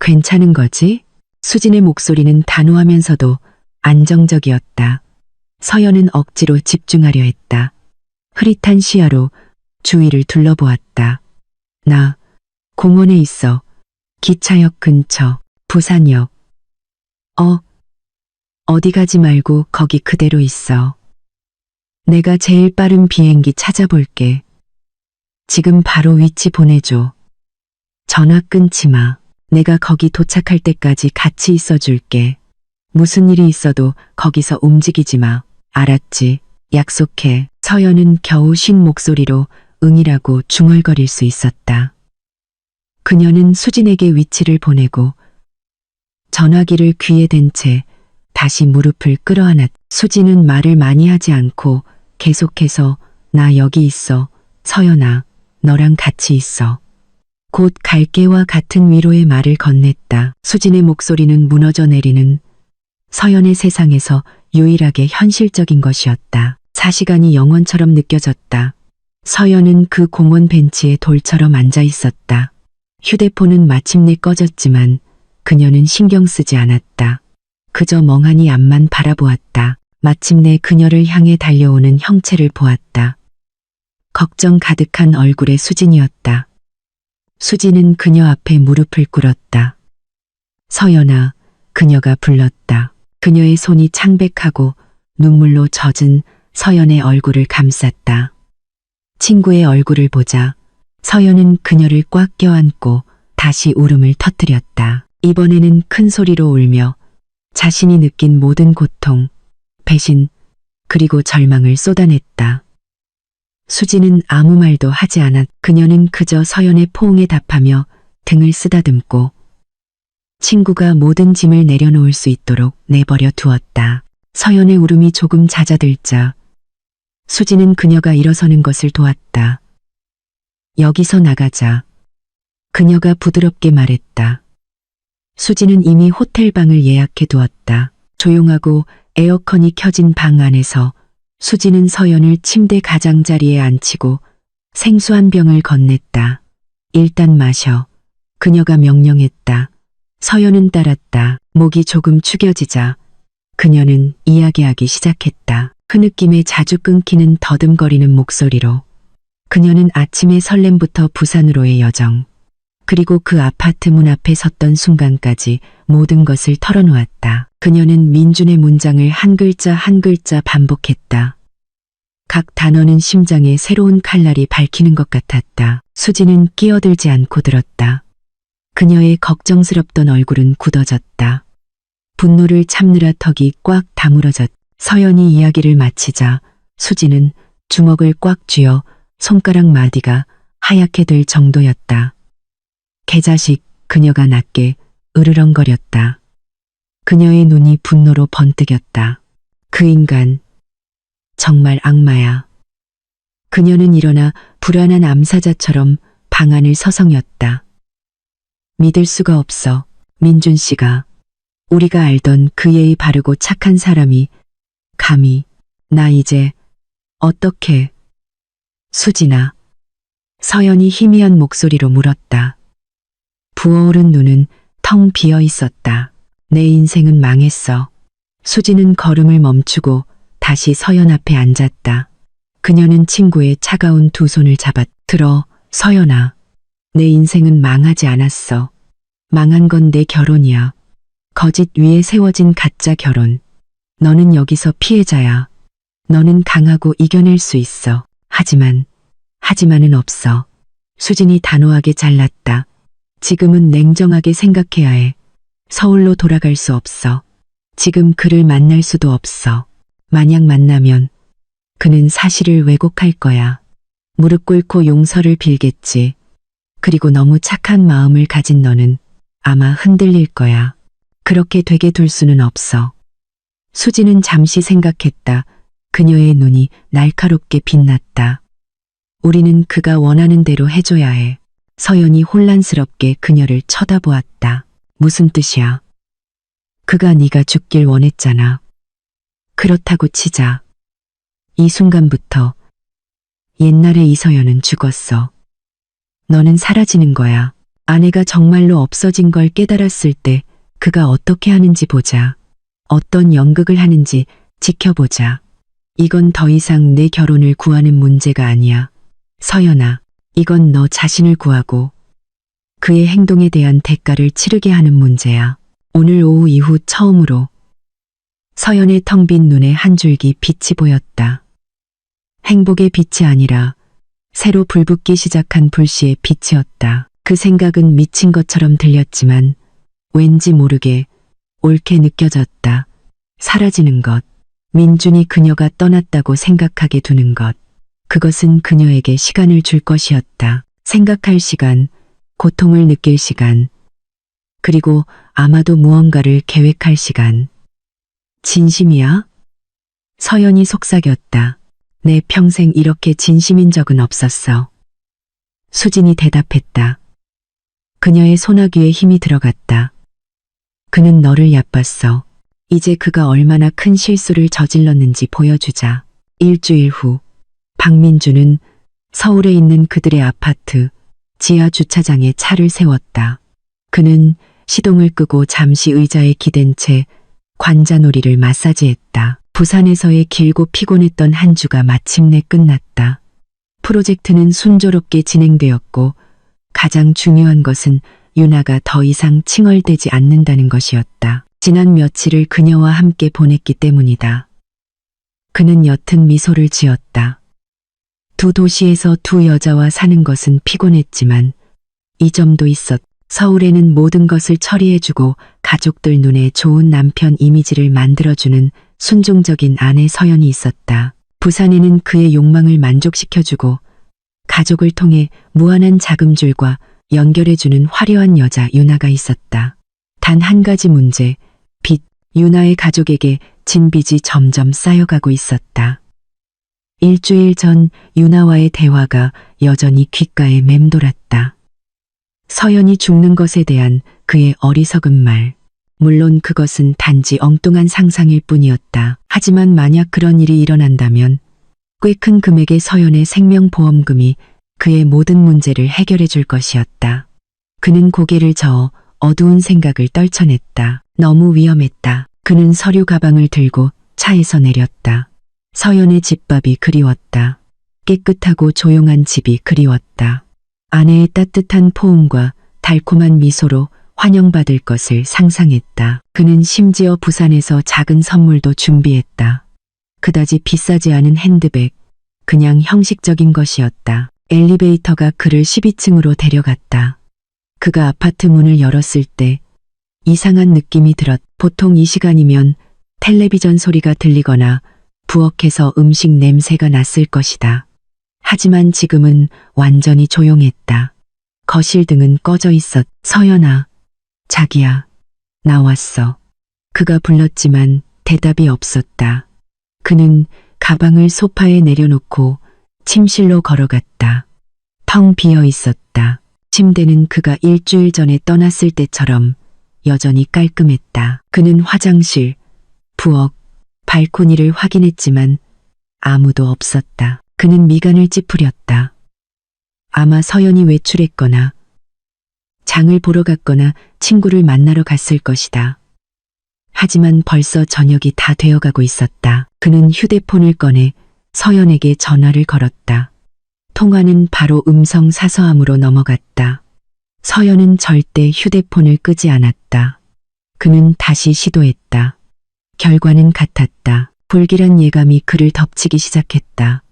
괜찮은 거지? 수진의 목소리는 단호하면서도 안정적이었다. 서연은 억지로 집중하려 했다. 흐릿한 시야로 주위를 둘러보았다. 나 공원에 있어. 기차역 근처. 부산역. 어디 가지 말고 거기 그대로 있어. 내가 제일 빠른 비행기 찾아볼게. 지금 바로 위치 보내줘. 전화 끊지 마. 내가 거기 도착할 때까지 같이 있어 줄게. 무슨 일이 있어도 거기서 움직이지 마. 알았지? 약속해. 서연은 겨우 쉰 목소리로 응이라고 중얼거릴 수 있었다. 그녀는 수진에게 위치를 보내고 전화기를 귀에 댄 채 다시 무릎을 끌어안았다. 수진은 말을 많이 하지 않고 계속해서 나 여기 있어. 서연아, 너랑 같이 있어. 곧 갈게와 같은 위로의 말을 건넸다. 수진의 목소리는 무너져 내리는 서연의 세상에서 유일하게 현실적인 것이었다. 4시간이 영원처럼 느껴졌다. 서연은 그 공원 벤치에 돌처럼 앉아 있었다. 휴대폰은 마침내 꺼졌지만 그녀는 신경 쓰지 않았다. 그저 멍하니 앞만 바라보았다. 마침내 그녀를 향해 달려오는 형체를 보았다. 걱정 가득한 얼굴의 수진이었다. 수진은 그녀 앞에 무릎을 꿇었다. 서연아, 그녀가 불렀다. 그녀의 손이 창백하고 눈물로 젖은 서연의 얼굴을 감쌌다. 친구의 얼굴을 보자 서연은 그녀를 꽉 껴안고 다시 울음을 터뜨렸다. 이번에는 큰 소리로 울며 자신이 느낀 모든 고통, 배신, 그리고 절망을 쏟아냈다. 수지는 아무 말도 하지 않았. 그녀는 그저 서연의 포옹에 답하며 등을 쓰다듬고 친구가 모든 짐을 내려놓을 수 있도록 내버려 두었다. 서연의 울음이 조금 잦아들자 수지는 그녀가 일어서는 것을 도왔다. 여기서 나가자. 그녀가 부드럽게 말했다. 수지는 이미 호텔방을 예약해 두었다. 조용하고 에어컨이 켜진 방 안에서 수지는 서연을 침대 가장자리에 앉히고 생수 한 병을 건넸다. 일단 마셔. 그녀가 명령했다. 서연은 따랐다. 목이 조금 축여지자 그녀는 이야기하기 시작했다. 그 느낌에 자주 끊기는 더듬거리는 목소리로 그녀는 아침의 설렘부터 부산으로의 여정, 그리고 그 아파트 문 앞에 섰던 순간까지 모든 것을 털어놓았다. 그녀는 민준의 문장을 한 글자 한 글자 반복했다. 각 단어는 심장에 새로운 칼날이 밝히는 것 같았다. 수지는 끼어들지 않고 들었다. 그녀의 걱정스럽던 얼굴은 굳어졌다. 분노를 참느라 턱이 꽉 다물어졌다. 서연이 이야기를 마치자 수지는 주먹을 꽉 쥐어 손가락 마디가 하얗게 될 정도였다. 개자식, 그녀가 낮게 으르렁거렸다. 그녀의 눈이 분노로 번뜩였다. 그 인간, 정말 악마야. 그녀는 일어나 불안한 암사자처럼 방 안을 서성였다. 믿을 수가 없어. 민준 씨가, 우리가 알던 그 예의 바르고 착한 사람이 감히, 나 이제 어떻게. 수진아. 서연이 희미한 목소리로 물었다. 부어오른 눈은 텅 비어 있었다. 내 인생은 망했어. 수지는 걸음을 멈추고 다시 서연 앞에 앉았다. 그녀는 친구의 차가운 두 손을 잡아 들어. 서연아. 내 인생은 망하지 않았어. 망한 건 내 결혼이야. 거짓 위에 세워진 가짜 결혼. 너는 여기서 피해자야. 너는 강하고 이겨낼 수 있어. 하지만은 없어. 수진이 단호하게 잘랐다. 지금은 냉정하게 생각해야 해. 서울로 돌아갈 수 없어. 지금 그를 만날 수도 없어. 만약 만나면 그는 사실을 왜곡할 거야. 무릎 꿇고 용서를 빌겠지. 그리고 너무 착한 마음을 가진 너는 아마 흔들릴 거야. 그렇게 되게 둘 수는 없어. 수지는 잠시 생각했다. 그녀의 눈이 날카롭게 빛났다. 우리는 그가 원하는 대로 해줘야 해. 서연이 혼란스럽게 그녀를 쳐다보았다. 무슨 뜻이야? 그가 네가 죽길 원했잖아. 그렇다고 치자. 이 순간부터 옛날의 이서연은 죽었어. 너는 사라지는 거야. 아내가 정말로 없어진 걸 깨달았을 때 그가 어떻게 하는지 보자. 어떤 연극을 하는지 지켜보자. 이건 더 이상 내 결혼을 구하는 문제가 아니야. 서연아, 이건 너 자신을 구하고 그의 행동에 대한 대가를 치르게 하는 문제야. 오늘 오후 이후 처음으로 서연의 텅 빈 눈에 한 줄기 빛이 보였다. 행복의 빛이 아니라 새로 불붙기 시작한 불씨의 빛이었다. 그 생각은 미친 것처럼 들렸지만 왠지 모르게 옳게 느껴졌다. 사라지는 것, 민준이 그녀가 떠났다고 생각하게 두는 것. 그것은 그녀에게 시간을 줄 것이었다. 생각할 시간, 고통을 느낄 시간, 그리고 아마도 무언가를 계획할 시간. 진심이야? 서연이 속삭였다. 내 평생 이렇게 진심인 적은 없었어. 수진이 대답했다. 그녀의 소나귀에 힘이 들어갔다. 그는 너를 얕봤어. 이제 그가 얼마나 큰 실수를 저질렀는지 보여주자. 일주일 후, 박민주는 서울에 있는 그들의 아파트 지하 주차장에 차를 세웠다. 그는 시동을 끄고 잠시 의자에 기댄 채 관자놀이를 마사지했다. 부산에서의 길고 피곤했던 한 주가 마침내 끝났다. 프로젝트는 순조롭게 진행되었고 가장 중요한 것은 유나가 더 이상 칭얼대지 않는다는 것이었다. 지난 며칠을 그녀와 함께 보냈기 때문이다. 그는 옅은 미소를 지었다. 두 도시에서 두 여자와 사는 것은 피곤했지만 이 점도 있었다. 서울에는 모든 것을 처리해주고 가족들 눈에 좋은 남편 이미지를 만들어주는 순종적인 아내 서연이 있었다. 부산에는 그의 욕망을 만족시켜주고 가족을 통해 무한한 자금줄과 연결해주는 화려한 여자 유나가 있었다. 단 한 가지 문제, 빚. 유나의 가족에게 진 빚이 점점 쌓여가고 있었다. 일주일 전 유나와의 대화가 여전히 귓가에 맴돌았다. 서연이 죽는 것에 대한 그의 어리석은 말. 물론 그것은 단지 엉뚱한 상상일 뿐이었다. 하지만 만약 그런 일이 일어난다면 꽤 큰 금액의 서연의 생명보험금이 그의 모든 문제를 해결해 줄 것이었다. 그는 고개를 저어 어두운 생각을 떨쳐냈다. 너무 위험했다. 그는 서류 가방을 들고 차에서 내렸다. 서연의 집밥이 그리웠다. 깨끗하고 조용한 집이 그리웠다. 아내의 따뜻한 포옹과 달콤한 미소로 환영받을 것을 상상했다. 그는 심지어 부산에서 작은 선물도 준비했다. 그다지 비싸지 않은 핸드백, 그냥 형식적인 것이었다. 엘리베이터가 그를 12층으로 데려갔다. 그가 아파트 문을 열었을 때 이상한 느낌이 들었다. 보통 이 시간이면 텔레비전 소리가 들리거나 부엌에서 음식 냄새가 났을 것이다. 하지만 지금은 완전히 조용했다. 거실 등은 꺼져 있었다. 서연아, 자기야, 나왔어. 그가 불렀지만 대답이 없었다. 그는 가방을 소파에 내려놓고 침실로 걸어갔다. 텅 비어 있었다. 침대는 그가 일주일 전에 떠났을 때처럼 여전히 깔끔했다. 그는 화장실, 부엌, 발코니를 확인했지만 아무도 없었다. 그는 미간을 찌푸렸다. 아마 서연이 외출했거나 장을 보러 갔거나 친구를 만나러 갔을 것이다. 하지만 벌써 저녁이 다 되어가고 있었다. 그는 휴대폰을 꺼내 서연에게 전화를 걸었다. 통화는 바로 음성 사서함으로 넘어갔다. 서연은 절대 휴대폰을 끄지 않았다. 그는 다시 시도했다. 결과는 같았다. 불길한 예감이 그를 덮치기 시작했다.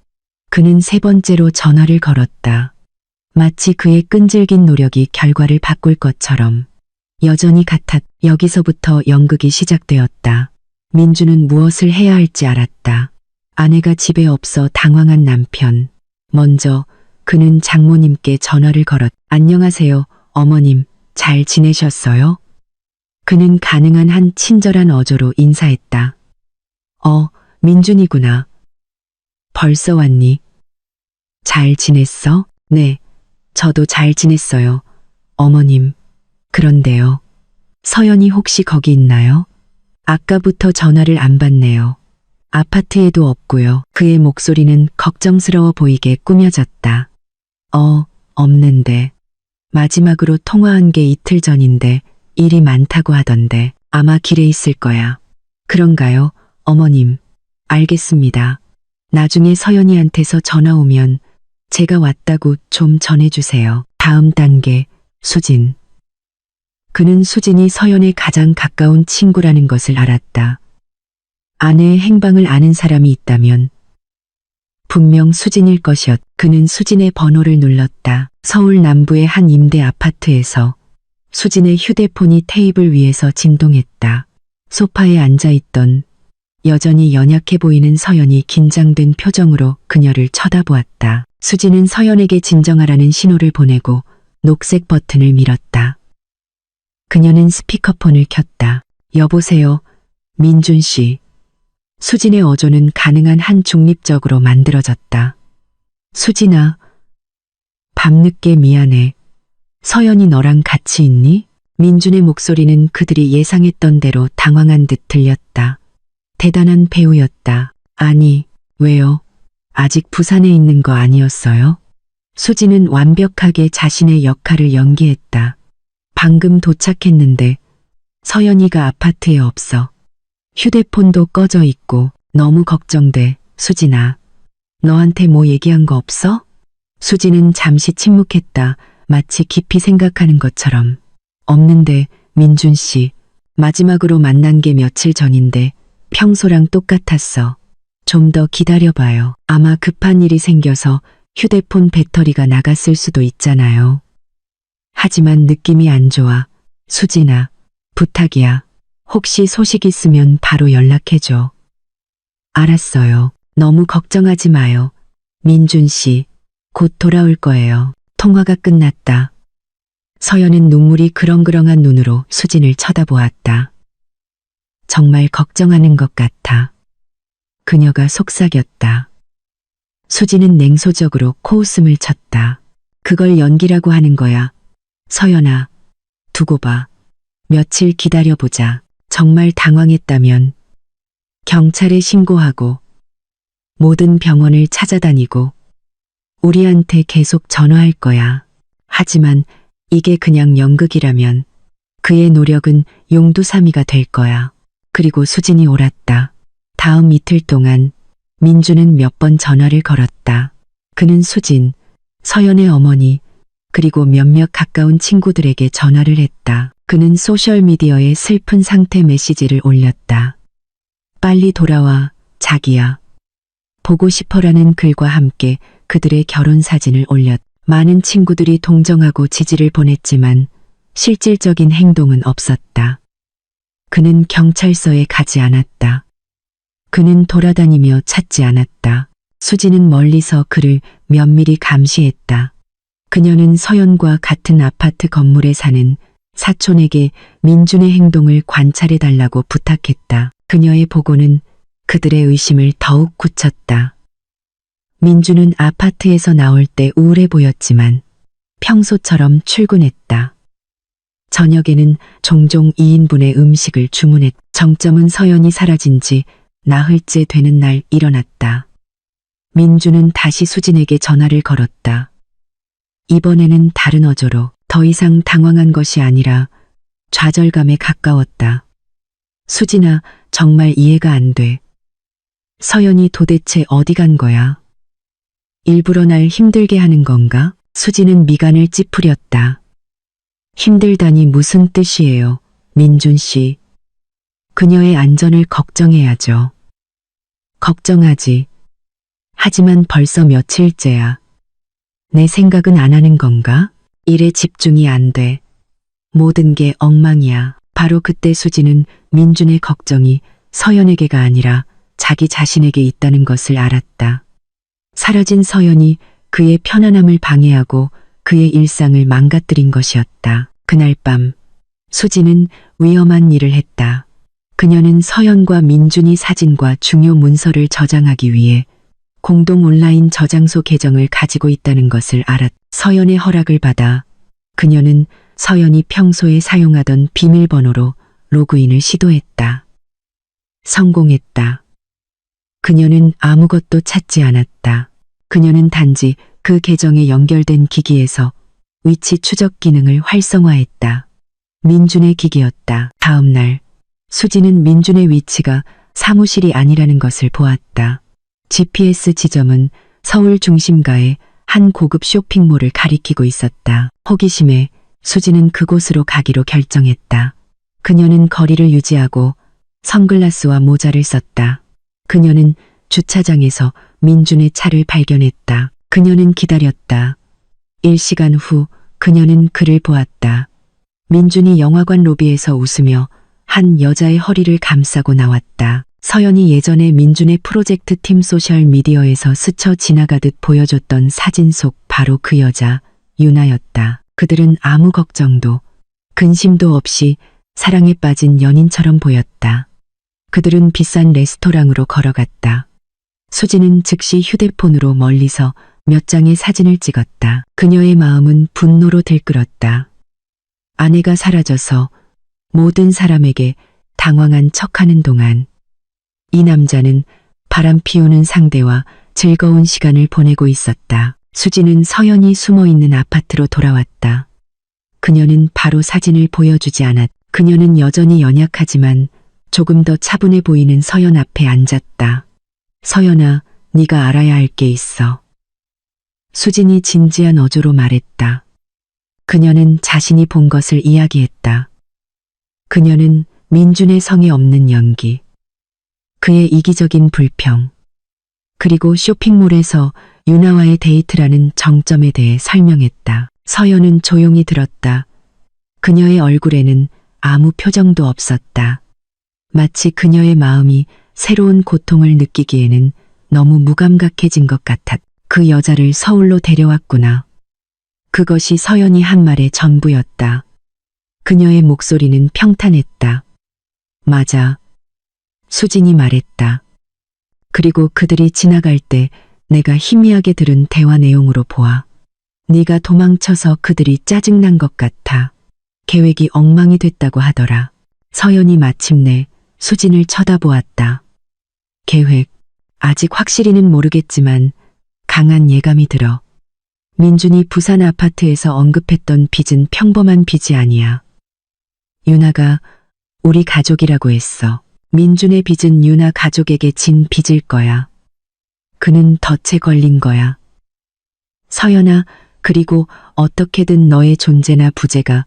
그는 세 번째로 전화를 걸었다. 마치 그의 끈질긴 노력이 결과를 바꿀 것처럼. 여전히 같았다. 여기서부터 연극이 시작되었다. 민주는 무엇을 해야 할지 알았다. 아내가 집에 없어 당황한 남편. 먼저 그는 장모님께 전화를 걸었다. 안녕하세요, 어머님. 잘 지내셨어요? 그는 가능한 한 친절한 어조로 인사했다. 민준이구나. 벌써 왔니? 잘 지냈어? 네, 저도 잘 지냈어요. 어머님, 그런데요. 서연이 혹시 거기 있나요? 아까부터 전화를 안 받네요. 아파트에도 없고요. 그의 목소리는 걱정스러워 보이게 꾸며졌다. 없는데. 마지막으로 통화한 게 이틀 전인데 일이 많다고 하던데 아마 길에 있을 거야. 그런가요, 어머님? 알겠습니다. 나중에 서연이한테서 전화 오면 제가 왔다고 좀 전해주세요. 다음 단계, 수진. 그는 수진이 서연의 가장 가까운 친구라는 것을 알았다. 아내의 행방을 아는 사람이 있다면 분명 수진일 것이었. 그는 수진의 번호를 눌렀다. 서울 남부의 한 임대 아파트에서 수진의 휴대폰이 테이블 위에서 진동했다. 소파에 앉아있던 여전히 연약해 보이는 서연이 긴장된 표정으로 그녀를 쳐다보았다. 수진은 서연에게 진정하라는 신호를 보내고 녹색 버튼을 밀었다. 그녀는 스피커폰을 켰다. 여보세요, 민준 씨. 수진의 어조는 가능한 한 중립적으로 만들어졌다. 수진아, 밤늦게 미안해. 서연이 너랑 같이 있니? 민준의 목소리는 그들이 예상했던 대로 당황한 듯 들렸다. 대단한 배우였다. 아니, 왜요? 아직 부산에 있는 거 아니었어요? 수진은 완벽하게 자신의 역할을 연기했다. 방금 도착했는데 서연이가 아파트에 없어. 휴대폰도 꺼져 있고 너무 걱정돼. 수진아, 너한테 뭐 얘기한 거 없어? 수진은 잠시 침묵했다. 마치 깊이 생각하는 것처럼. 없는데, 민준 씨. 마지막으로 만난 게 며칠 전인데 평소랑 똑같았어. 좀 더 기다려봐요. 아마 급한 일이 생겨서 휴대폰 배터리가 나갔을 수도 있잖아요. 하지만 느낌이 안 좋아. 수진아, 부탁이야. 혹시 소식 있으면 바로 연락해줘. 알았어요. 너무 걱정하지 마요. 민준 씨, 곧 돌아올 거예요. 통화가 끝났다. 서연은 눈물이 그렁그렁한 눈으로 수진을 쳐다보았다. 정말 걱정하는 것 같아. 그녀가 속삭였다. 수진은 냉소적으로 코웃음을 쳤다. 그걸 연기라고 하는 거야. 서연아, 두고 봐. 며칠 기다려보자. 정말 당황했다면 경찰에 신고하고 모든 병원을 찾아다니고 우리한테 계속 전화할 거야. 하지만 이게 그냥 연극이라면 그의 노력은 용두사미가 될 거야. 그리고 수진이 옳았다. 다음 이틀 동안 민주는 몇 번 전화를 걸었다. 그는 수진, 서연의 어머니, 그리고 몇몇 가까운 친구들에게 전화를 했다. 그는 소셜미디어에 슬픈 상태 메시지를 올렸다. 빨리 돌아와, 자기야. 보고 싶어라는 글과 함께 그들의 결혼 사진을 올렸다. 많은 친구들이 동정하고 지지를 보냈지만 실질적인 행동은 없었다. 그는 경찰서에 가지 않았다. 그는 돌아다니며 찾지 않았다. 수지는 멀리서 그를 면밀히 감시했다. 그녀는 서연과 같은 아파트 건물에 사는 사촌에게 민준의 행동을 관찰해달라고 부탁했다. 그녀의 보고는 그들의 의심을 더욱 굳혔다. 민준은 아파트에서 나올 때 우울해 보였지만 평소처럼 출근했다. 저녁에는 종종 2인분의 음식을 주문했다. 정점은 서연이 사라진 지 나흘째 되는 날 일어났다. 민준은 다시 수진에게 전화를 걸었다. 이번에는 다른 어조로 더 이상 당황한 것이 아니라 좌절감에 가까웠다. 수진아, 정말 이해가 안 돼. 서연이 도대체 어디 간 거야? 일부러 날 힘들게 하는 건가? 수진은 미간을 찌푸렸다. 힘들다니 무슨 뜻이에요, 민준 씨. 그녀의 안전을 걱정해야죠. 걱정하지. 하지만 벌써 며칠째야. 내 생각은 안 하는 건가? 일에 집중이 안 돼. 모든 게 엉망이야. 바로 그때 수지는 민준의 걱정이 서연에게가 아니라 자기 자신에게 있다는 것을 알았다. 사라진 서연이 그의 편안함을 방해하고 그의 일상을 망가뜨린 것이었다. 그날 밤 수지는 위험한 일을 했다. 그녀는 서연과 민준이 사진과 중요 문서를 저장하기 위해 공동 온라인 저장소 계정을 가지고 있다는 것을 알았다. 서연의 허락을 받아 그녀는 서연이 평소에 사용하던 비밀번호로 로그인을 시도했다. 성공했다. 그녀는 아무것도 찾지 않았다. 그녀는 단지 그 계정에 연결된 기기에서 위치 추적 기능을 활성화했다. 민준의 기기였다. 다음 날 수지는 민준의 위치가 사무실이 아니라는 것을 보았다. GPS 지점은 서울 중심가의 한 고급 쇼핑몰을 가리키고 있었다. 호기심에 수지는 그곳으로 가기로 결정했다. 그녀는 거리를 유지하고 선글라스와 모자를 썼다. 그녀는 주차장에서 민준의 차를 발견했다. 그녀는 기다렸다. 1시간 후 그녀는 그를 보았다. 민준이 영화관 로비에서 웃으며 한 여자의 허리를 감싸고 나왔다. 서연이 예전에 민준의 프로젝트 팀 소셜 미디어에서 스쳐 지나가듯 보여줬던 사진 속 바로 그 여자, 유나였다. 그들은 아무 걱정도 근심도 없이 사랑에 빠진 연인처럼 보였다. 그들은 비싼 레스토랑으로 걸어갔다. 수지는 즉시 휴대폰으로 멀리서 몇 장의 사진을 찍었다. 그녀의 마음은 분노로 들끓었다. 아내가 사라져서 모든 사람에게 당황한 척하는 동안 이 남자는 바람 피우는 상대와 즐거운 시간을 보내고 있었다. 수지는 서연이 숨어 있는 아파트로 돌아왔다. 그녀는 바로 사진을 보여주지 않았다. 그녀는 여전히 연약하지만 조금 더 차분해 보이는 서연 앞에 앉았다. 서연아, 네가 알아야 할 게 있어. 수진이 진지한 어조로 말했다. 그녀는 자신이 본 것을 이야기했다. 그녀는 민준의 성에 없는 연기, 그의 이기적인 불평, 그리고 쇼핑몰에서 유나와의 데이트라는 정점에 대해 설명했다. 서연은 조용히 들었다. 그녀의 얼굴에는 아무 표정도 없었다. 마치 그녀의 마음이 새로운 고통을 느끼기에는 너무 무감각해진 것 같았다. 그 여자를 서울로 데려왔구나. 그것이 서연이 한 말의 전부였다. 그녀의 목소리는 평탄했다. 맞아. 수진이 말했다. 그리고 그들이 지나갈 때 내가 희미하게 들은 대화 내용으로 보아. 네가 도망쳐서 그들이 짜증난 것 같아. 계획이 엉망이 됐다고 하더라. 서연이 마침내 수진을 쳐다보았다. 계획, 아직 확실히는 모르겠지만 강한 예감이 들어. 민준이 부산 아파트에서 언급했던 빚은 평범한 빚이 아니야. 유나가 우리 가족이라고 했어. 민준의 빚은 유나 가족에게 진 빚일 거야. 그는 덫에 걸린 거야. 서연아, 그리고 어떻게든 너의 존재나 부재가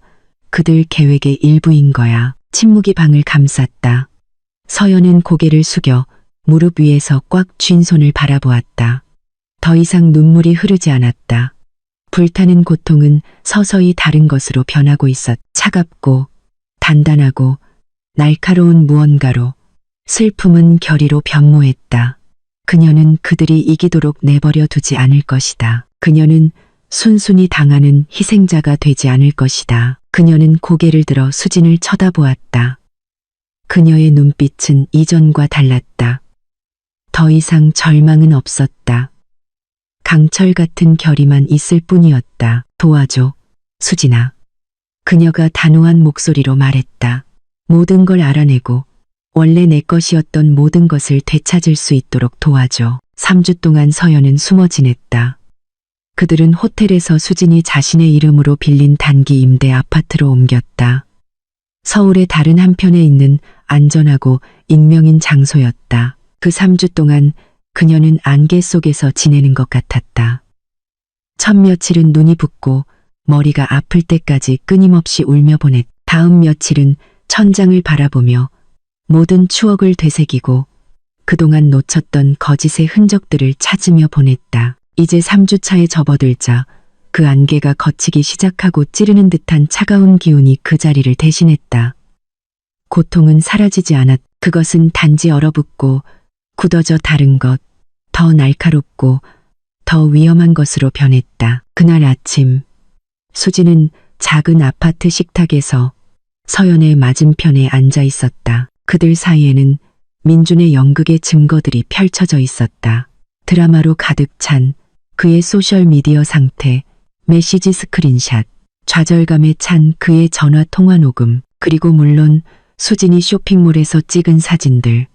그들 계획의 일부인 거야. 침묵이 방을 감쌌다. 서연은 고개를 숙여 무릎 위에서 꽉 쥔 손을 바라보았다. 더 이상 눈물이 흐르지 않았다. 불타는 고통은 서서히 다른 것으로 변하고 있었다. 차갑고 단단하고 날카로운 무언가로, 슬픔은 결의로 변모했다. 그녀는 그들이 이기도록 내버려 두지 않을 것이다. 그녀는 순순히 당하는 희생자가 되지 않을 것이다. 그녀는 고개를 들어 수진을 쳐다보았다. 그녀의 눈빛은 이전과 달랐다. 더 이상 절망은 없었다. 강철 같은 결의만 있을 뿐이었다. 도와줘, 수진아. 그녀가 단호한 목소리로 말했다. 모든 걸 알아내고 원래 내 것이었던 모든 것을 되찾을 수 있도록 도와줘. 3주 동안 서연은 숨어 지냈다. 그들은 호텔에서 수진이 자신의 이름으로 빌린 단기 임대 아파트로 옮겼다. 서울의 다른 한편에 있는 안전하고 익명인 장소였다. 그 3주 동안 그녀는 안개 속에서 지내는 것 같았다. 첫 며칠은 눈이 붓고 머리가 아플 때까지 끊임없이 울며 보냈다. 다음 며칠은 천장을 바라보며 모든 추억을 되새기고 그동안 놓쳤던 거짓의 흔적들을 찾으며 보냈다. 이제 3주차에 접어들자 그 안개가 걷히기 시작하고 찌르는 듯한 차가운 기운이 그 자리를 대신했다. 고통은 사라지지 않았. 그것은 단지 얼어붙고 굳어져 다른 것, 더 날카롭고 더 위험한 것으로 변했다. 그날 아침 수지는 작은 아파트 식탁에서 서연의 맞은편에 앉아 있었다. 그들 사이에는 민준의 연극의 증거들이 펼쳐져 있었다. 드라마로 가득 찬 그의 소셜미디어 상태, 메시지 스크린샷, 좌절감에 찬 그의 전화 통화 녹음, 그리고 물론 수진이 쇼핑몰에서 찍은 사진들.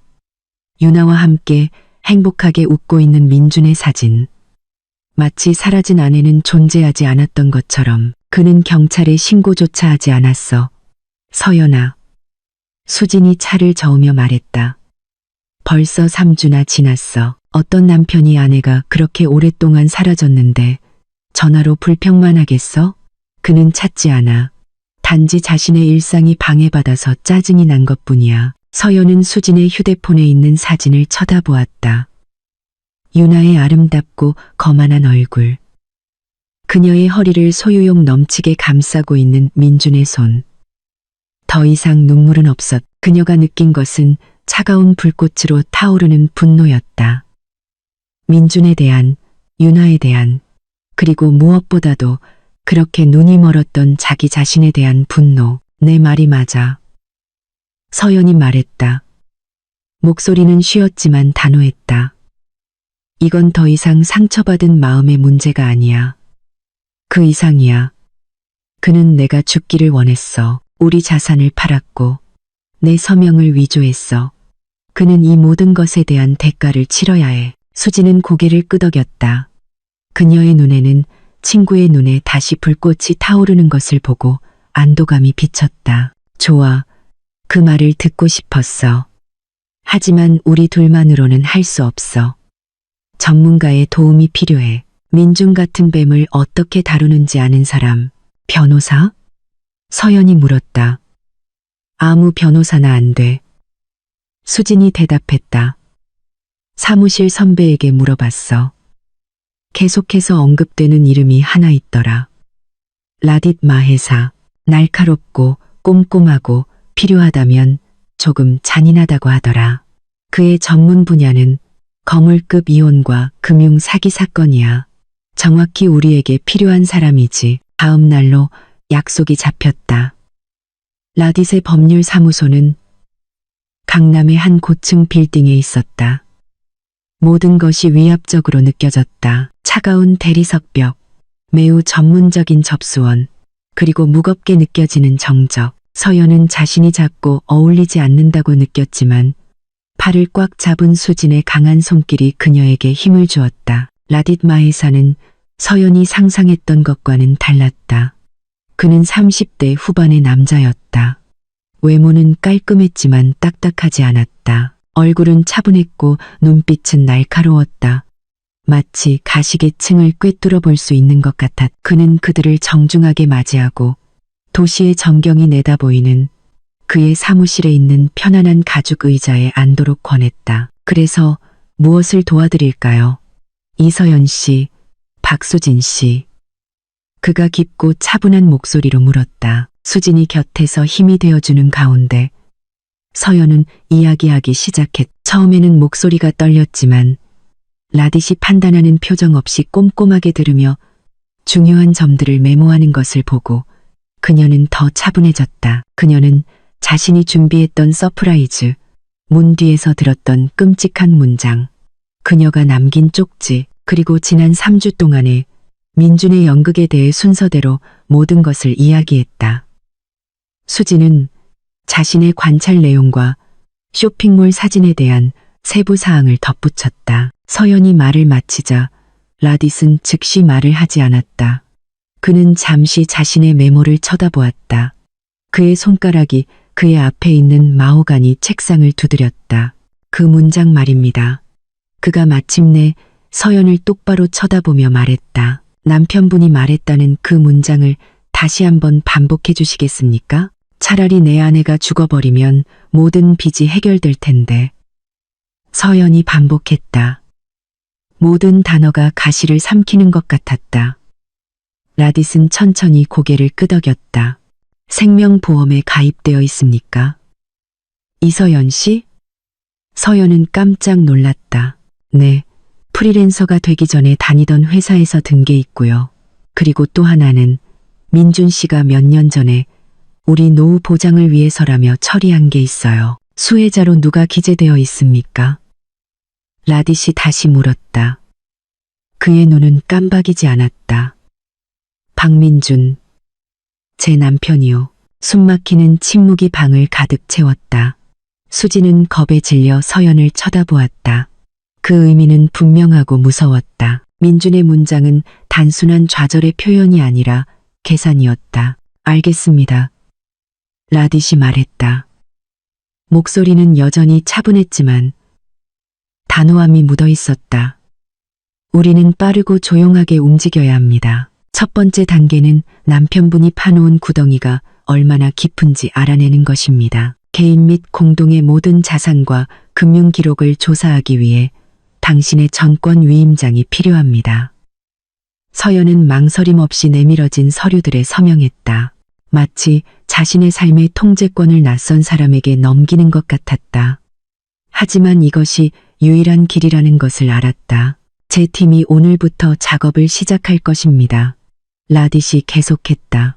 유나와 함께 행복하게 웃고 있는 민준의 사진. 마치 사라진 아내는 존재하지 않았던 것처럼. 그는 경찰에 신고조차 하지 않았어. 서연아. 수진이 차를 저으며 말했다. 벌써 3주나 지났어. 어떤 남편이 아내가 그렇게 오랫동안 사라졌는데 전화로 불평만 하겠어? 그는 찾지 않아. 단지 자신의 일상이 방해받아서 짜증이 난 것뿐이야. 서연은 수진의 휴대폰에 있는 사진을 쳐다보았다. 유나의 아름답고 거만한 얼굴. 그녀의 허리를 소유욕 넘치게 감싸고 있는 민준의 손. 더 이상 눈물은 없었. 그녀가 느낀 것은 차가운 불꽃으로 타오르는 분노였다. 민준에 대한, 유나에 대한, 그리고 무엇보다도 그렇게 눈이 멀었던 자기 자신에 대한 분노. 내 말이 맞아. 서연이 말했다. 목소리는 쉬었지만 단호했다. 이건 더 이상 상처받은 마음의 문제가 아니야. 그 이상이야. 그는 내가 죽기를 원했어. 우리 자산을 팔았고 내 서명을 위조했어. 그는 이 모든 것에 대한 대가를 치러야 해. 수지는 고개를 끄덕였다. 그녀의 눈에는 친구의 눈에 다시 불꽃이 타오르는 것을 보고 안도감이 비쳤다. 좋아. 그 말을 듣고 싶었어. 하지만 우리 둘만으로는 할 수 없어. 전문가의 도움이 필요해. 민준 같은 뱀을 어떻게 다루는지 아는 사람. 변호사? 서연이 물었다. 아무 변호사나 안 돼. 수진이 대답했다. 사무실 선배에게 물어봤어. 계속해서 언급되는 이름이 하나 있더라. 라딧 마해사. 날카롭고 꼼꼼하고 필요하다면 조금 잔인하다고 하더라. 그의 전문 분야는 거물급 이혼과 금융 사기 사건이야. 정확히 우리에게 필요한 사람이지. 다음 날로 약속이 잡혔다. 라딧의 법률사무소는 강남의 한 고층 빌딩에 있었다. 모든 것이 위압적으로 느껴졌다. 차가운 대리석벽, 매우 전문적인 접수원, 그리고 무겁게 느껴지는 정적. 서연은 자신이 작고 어울리지 않는다고 느꼈지만 팔을 꽉 잡은 수진의 강한 손길이 그녀에게 힘을 주었다. 라딧 마해사는 서연이 상상했던 것과는 달랐다. 그는 30대 후반의 남자였다. 외모는 깔끔했지만 딱딱하지 않았다. 얼굴은 차분했고 눈빛은 날카로웠다. 마치 가시계층을 꿰뚫어 볼 수 있는 것 같았. 그는 그들을 정중하게 맞이하고 도시의 전경이 내다보이는 그의 사무실에 있는 편안한 가죽 의자에 앉도록 권했다. 그래서 무엇을 도와드릴까요? 이서연 씨, 박수진 씨. 그가 깊고 차분한 목소리로 물었다. 수진이 곁에서 힘이 되어주는 가운데 서연은 이야기하기 시작했. 처음에는 목소리가 떨렸지만 라딧이 판단하는 표정 없이 꼼꼼하게 들으며 중요한 점들을 메모하는 것을 보고 그녀는 더 차분해졌다. 그녀는 자신이 준비했던 서프라이즈, 문 뒤에서 들었던 끔찍한 문장, 그녀가 남긴 쪽지, 그리고 지난 3주 동안의 민준의 연극에 대해 순서대로 모든 것을 이야기했다. 수지는 자신의 관찰 내용과 쇼핑몰 사진에 대한 세부 사항을 덧붙였다. 서연이 말을 마치자 라딧은 즉시 말을 하지 않았다. 그는 잠시 자신의 메모를 쳐다보았다. 그의 손가락이 그의 앞에 있는 마호가니 책상을 두드렸다. 그 문장 말입니다. 그가 마침내 서연을 똑바로 쳐다보며 말했다. 남편분이 말했다는 그 문장을 다시 한번 반복해 주시겠습니까? 차라리 내 아내가 죽어버리면 모든 빚이 해결될 텐데. 서연이 반복했다. 모든 단어가 가시를 삼키는 것 같았다. 라딧은 천천히 고개를 끄덕였다. 생명보험에 가입되어 있습니까? 이서연 씨? 서연은 깜짝 놀랐다. 네, 프리랜서가 되기 전에 다니던 회사에서 든 게 있고요. 그리고 또 하나는 민준 씨가 몇 년 전에 우리 노후 보장을 위해서라며 처리한 게 있어요. 수혜자로 누가 기재되어 있습니까? 라딧이 다시 물었다. 그의 눈은 깜박이지 않았다. 박민준, 제 남편이요. 숨막히는 침묵이 방을 가득 채웠다. 수지는 겁에 질려 서연을 쳐다보았다. 그 의미는 분명하고 무서웠다. 민준의 문장은 단순한 좌절의 표현이 아니라 계산이었다. 알겠습니다. 라딧이 말했다. 목소리는 여전히 차분했지만 단호함이 묻어 있었다. 우리는 빠르고 조용하게 움직여야 합니다. 첫 번째 단계는 남편분이 파놓은 구덩이가 얼마나 깊은지 알아내는 것입니다. 개인 및 공동의 모든 자산과 금융 기록을 조사하기 위해 당신의 전권 위임장이 필요합니다. 서연은 망설임 없이 내밀어진 서류들에 서명했다. 마치 자신의 삶의 통제권을 낯선 사람에게 넘기는 것 같았다. 하지만 이것이 유일한 길이라는 것을 알았다. 제 팀이 오늘부터 작업을 시작할 것입니다. 라디시 계속했다.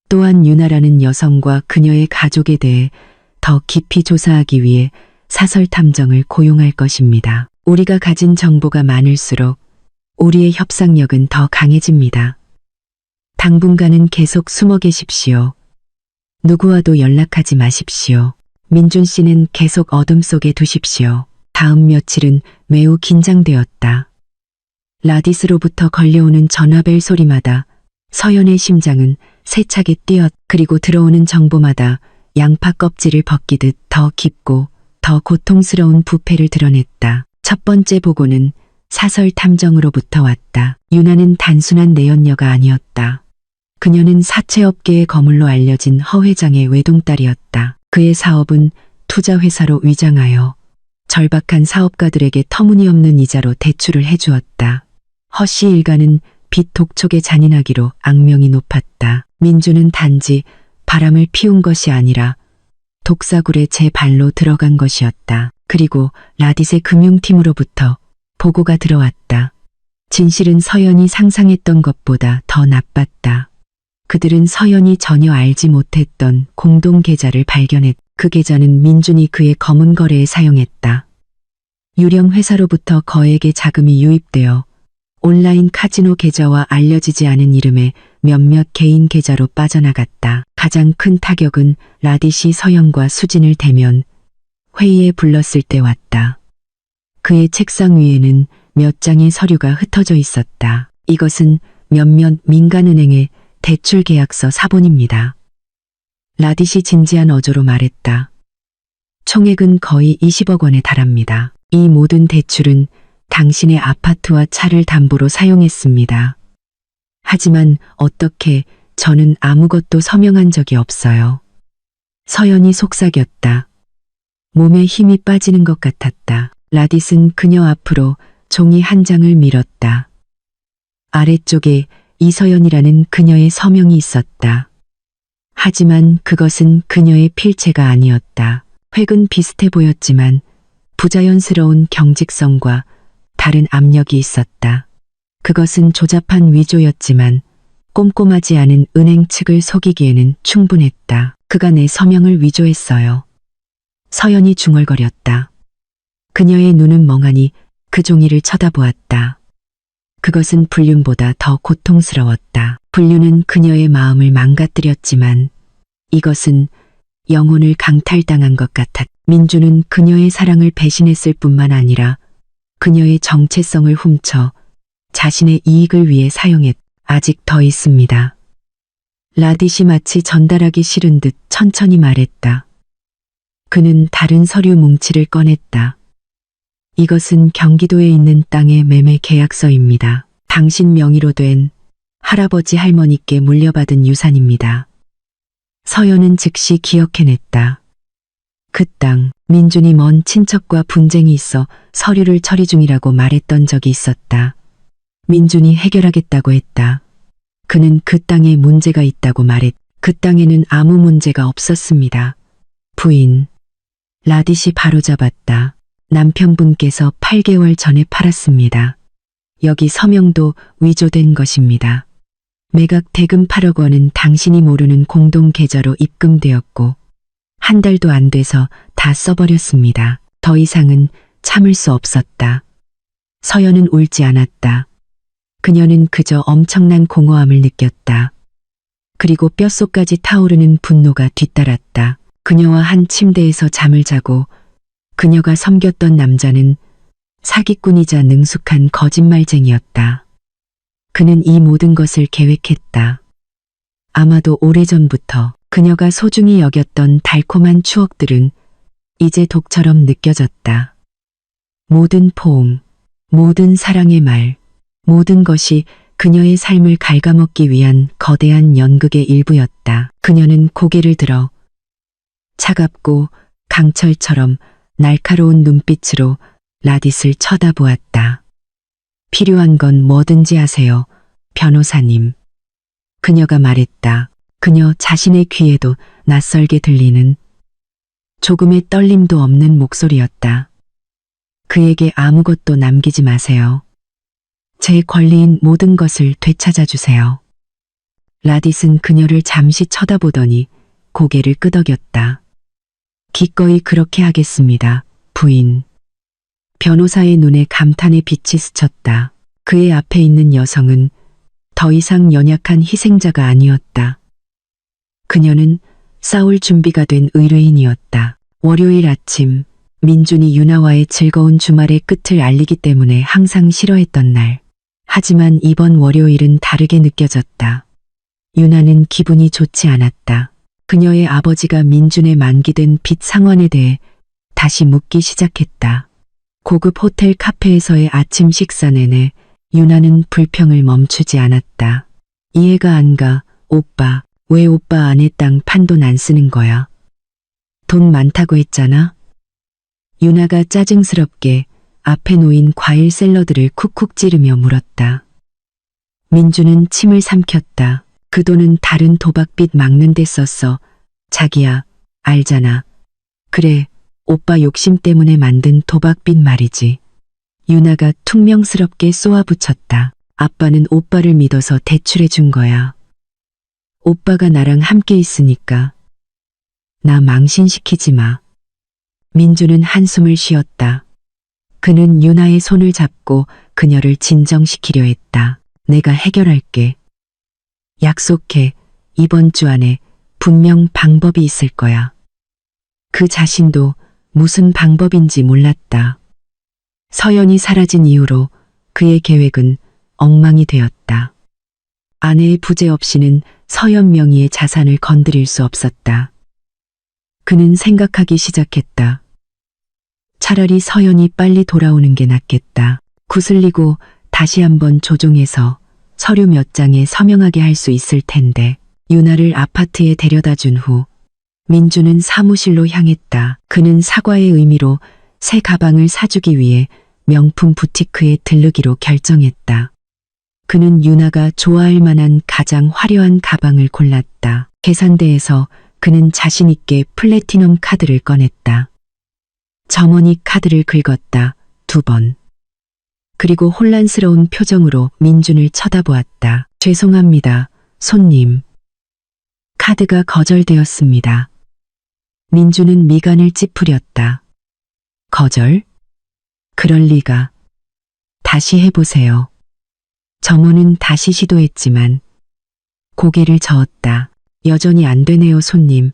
또한 유나라는 여성과 그녀의 가족에 대해 더 깊이 조사하기 위해 사설 탐정을 고용할 것입니다. 우리가 가진 정보가 많을수록 우리의 협상력은 더 강해집니다. 당분간은 계속 숨어 계십시오. 누구와도 연락하지 마십시오. 민준 씨는 계속 어둠 속에 두십시오. 다음 며칠은 매우 긴장되었다. 라디스로부터 걸려오는 전화벨 소리마다 서연의 심장은 세차게 뛰었. 그리고 들어오는 정보마다 양파 껍질을 벗기듯 더 깊고 더 고통스러운 부패를 드러냈다. 첫 번째 보고는 사설 탐정으로부터 왔다. 유나는 단순한 내연녀가 아니었다. 그녀는 사채업계의 거물로 알려진 허 회장의 외동딸이었다. 그의 사업은 투자회사로 위장하여 절박한 사업가들에게 터무니없는 이자로 대출을 해주었다. 허 씨 일가는 빚 독촉에 잔인하기로 악명이 높았다. 민주는 단지 바람을 피운 것이 아니라 독사굴에 제 발로 들어간 것이었다. 그리고 라디세 금융팀으로부터 보고가 들어왔다. 진실은 서연이 상상했던 것보다 더 나빴다. 그들은 서연이 전혀 알지 못했던 공동 계좌를 발견했다. 그 계좌는 민준이 그의 검은 거래에 사용했다. 유령 회사로부터 거액의 자금이 유입되어 온라인 카지노 계좌와 알려지지 않은 이름의 몇몇 개인 계좌로 빠져나갔다. 가장 큰 타격은 라디시 서연과 수진을 대면 회의에 불렀을 때 왔다. 그의 책상 위에는 몇 장의 서류가 흩어져 있었다. 이것은 몇몇 민간은행의 대출 계약서 사본입니다. 라디시 진지한 어조로 말했다. 총액은 거의 20억 원에 달합니다. 이 모든 대출은 당신의 아파트와 차를 담보로 사용했습니다. 하지만 어떻게 저는 아무것도 서명한 적이 없어요. 서연이 속삭였다. 몸에 힘이 빠지는 것 같았다. 라디스는 그녀 앞으로 종이 한 장을 밀었다. 아래쪽에 이서연이라는 그녀의 서명이 있었다. 하지만 그것은 그녀의 필체가 아니었다. 획은 비슷해 보였지만 부자연스러운 경직성과 다른 압력이 있었다. 그것은 조잡한 위조였지만 꼼꼼하지 않은 은행 측을 속이기에는 충분했다. 그가 내 서명을 위조했어요. 서연이 중얼거렸다. 그녀의 눈은 멍하니 그 종이를 쳐다보았다. 그것은 불륜보다 더 고통스러웠다. 불륜은 그녀의 마음을 망가뜨렸지만 이것은 영혼을 강탈당한 것 같았다. 민주는 그녀의 사랑을 배신했을 뿐만 아니라 그녀의 정체성을 훔쳐 자신의 이익을 위해 사용했다. 아직 더 있습니다. 라디시 마치 전달하기 싫은 듯 천천히 말했다. 그는 다른 서류 뭉치를 꺼냈다. 이것은 경기도에 있는 땅의 매매 계약서입니다. 당신 명의로 된 할아버지 할머니께 물려받은 유산입니다. 서연은 즉시 기억해냈다. 그 땅, 민준이 먼 친척과 분쟁이 있어 서류를 처리 중이라고 말했던 적이 있었다. 민준이 해결하겠다고 했다. 그는 그 땅에 문제가 있다고 말했다. 그 땅에는 아무 문제가 없었습니다. 부인. 라디시 바로잡았다. 남편분께서 8개월 전에 팔았습니다. 여기 서명도 위조된 것입니다. 매각 대금 8억 원은 당신이 모르는 공동 계좌로 입금되었고 한 달도 안 돼서 다 써버렸습니다. 더 이상은 참을 수 없었다. 서연은 울지 않았다. 그녀는 그저 엄청난 공허함을 느꼈다. 그리고 뼛속까지 타오르는 분노가 뒤따랐다. 그녀와 한 침대에서 잠을 자고 그녀가 섬겼던 남자는 사기꾼이자 능숙한 거짓말쟁이였다. 그는 이 모든 것을 계획했다. 아마도 오래전부터 그녀가 소중히 여겼던 달콤한 추억들은 이제 독처럼 느껴졌다. 모든 포옹, 모든 사랑의 말, 모든 것이 그녀의 삶을 갉아먹기 위한 거대한 연극의 일부였다. 그녀는 고개를 들어 차갑고 강철처럼 날카로운 눈빛으로 라딧을 쳐다보았다. 필요한 건 뭐든지 하세요, 변호사님. 그녀가 말했다. 그녀 자신의 귀에도 낯설게 들리는 조금의 떨림도 없는 목소리였다. 그에게 아무것도 남기지 마세요. 제 권리인 모든 것을 되찾아 주세요. 라딧은 그녀를 잠시 쳐다보더니 고개를 끄덕였다. 기꺼이 그렇게 하겠습니다, 부인. 변호사의 눈에 감탄의 빛이 스쳤다. 그의 앞에 있는 여성은 더 이상 연약한 희생자가 아니었다. 그녀는 싸울 준비가 된 의뢰인이었다. 월요일 아침, 민준이 유나와의 즐거운 주말의 끝을 알리기 때문에 항상 싫어했던 날. 하지만 이번 월요일은 다르게 느껴졌다. 유나는 기분이 좋지 않았다. 그녀의 아버지가 민준의 만기된 빚 상환에 대해 다시 묻기 시작했다. 고급 호텔 카페에서의 아침 식사 내내 유나는 불평을 멈추지 않았다. 이해가 안 가, 오빠. 왜 오빠 아내 땅 판돈 안 쓰는 거야? 돈 많다고 했잖아? 유나가 짜증스럽게 앞에 놓인 과일 샐러드를 쿡쿡 찌르며 물었다. 민주는 침을 삼켰다. 그 돈은 다른 도박빚 막는 데 썼어. 자기야, 알잖아. 그래, 오빠 욕심 때문에 만든 도박빚 말이지. 유나가 퉁명스럽게 쏘아붙였다. 아빠는 오빠를 믿어서 대출해 준 거야. 오빠가 나랑 함께 있으니까. 나 망신시키지 마. 민주는 한숨을 쉬었다. 그는 유나의 손을 잡고 그녀를 진정시키려 했다. 내가 해결할게. 약속해. 이번 주 안에 분명 방법이 있을 거야. 그 자신도 무슨 방법인지 몰랐다. 서연이 사라진 이후로 그의 계획은 엉망이 되었다. 아내의 부재 없이는 서연 명의의 자산을 건드릴 수 없었다. 그는 생각하기 시작했다. 차라리 서연이 빨리 돌아오는 게 낫겠다. 구슬리고 다시 한번 조종해서 서류 몇 장에 서명하게 할 수 있을 텐데. 유나를 아파트에 데려다 준 후 민주는 사무실로 향했다. 그는 사과의 의미로 새 가방을 사주기 위해 명품 부티크에 들르기로 결정했다. 그는 유나가 좋아할 만한 가장 화려한 가방을 골랐다. 계산대에서 그는 자신 있게 플래티넘 카드를 꺼냈다. 점원이 카드를 긁었다. 2번. 그리고 혼란스러운 표정으로 민준을 쳐다보았다. 죄송합니다, 손님. 카드가 거절되었습니다. 민준은 미간을 찌푸렸다. 거절? 그럴 리가. 다시 해보세요. 점원은 다시 시도했지만 고개를 저었다. 여전히 안 되네요, 손님.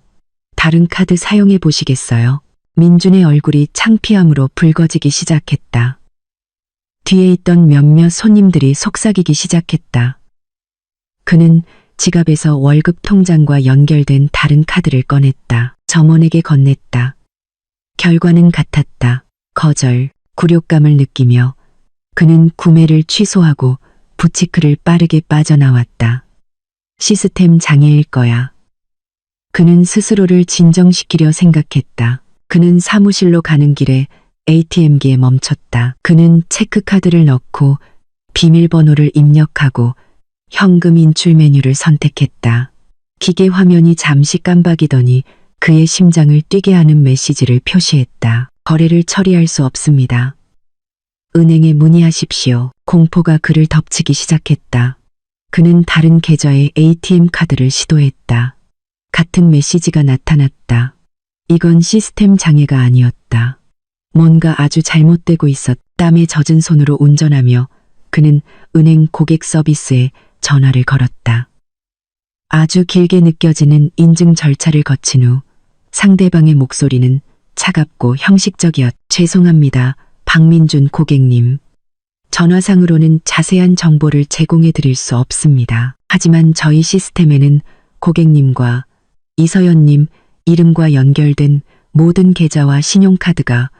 다른 카드 사용해 보시겠어요? 민준의 얼굴이 창피함으로 붉어지기 시작했다. 뒤에 있던 몇몇 손님들이 속삭이기 시작했다. 그는 지갑에서 월급 통장과 연결된 다른 카드를 꺼냈다. 점원에게 건넸다. 결과는 같았다. 거절, 굴욕감을 느끼며 그는 구매를 취소하고 부티크를 빠르게 빠져나왔다. 시스템 장애일 거야. 그는 스스로를 진정시키려 생각했다. 그는 사무실로 가는 길에 ATM기에 멈췄다. 그는 체크카드를 넣고 비밀번호를 입력하고 현금 인출 메뉴를 선택했다. 기계 화면이 잠시 깜박이더니 그의 심장을 뛰게 하는 메시지를 표시했다. 거래를 처리할 수 없습니다. 은행에 문의하십시오. 공포가 그를 덮치기 시작했다. 그는 다른 계좌의 ATM 카드를 시도했다. 같은 메시지가 나타났다. 이건 시스템 장애가 아니었다. 뭔가 아주 잘못되고 있었. 땀에 젖은 손으로 운전하며 그는 은행 고객 서비스에 전화를 걸었다. 아주 길게 느껴지는 인증 절차를 거친 후 상대방의 목소리는 차갑고 형식적이었다. 죄송합니다, 박민준 고객님. 전화상으로는 자세한 정보를 제공해 드릴 수 없습니다. 하지만 저희 시스템에는 고객님과 이서연님 이름과 연결된 모든 계좌와 신용카드가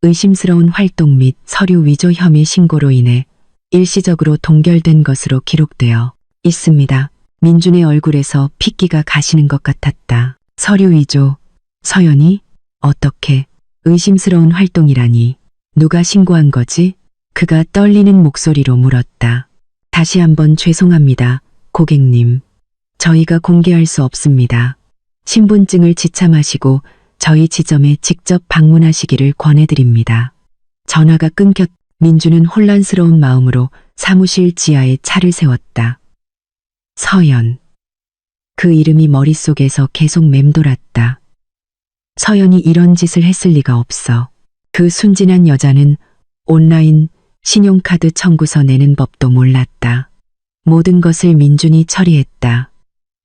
의심스러운 활동 및 서류 위조 혐의 신고로 인해 일시적으로 동결된 것으로 기록되어 있습니다. 민준의 얼굴에서 핏기가 가시는 것 같았다. 서류 위조, 서연이? 어떻게? 의심스러운 활동이라니. 누가 신고한 거지? 그가 떨리는 목소리로 물었다. 다시 한번 죄송합니다, 고객님. 저희가 공개할 수 없습니다. 신분증을 지참하시고 저희 지점에 직접 방문하시기를 권해드립니다. 전화가 끊겼. 민주는 혼란스러운 마음으로 사무실 지하에 차를 세웠다. 서연. 그 이름이 머릿속에서 계속 맴돌았다. 서연이 이런 짓을 했을 리가 없어. 그 순진한 여자는 온라인 신용카드 청구서 내는 법도 몰랐다. 모든 것을 민준이 처리했다.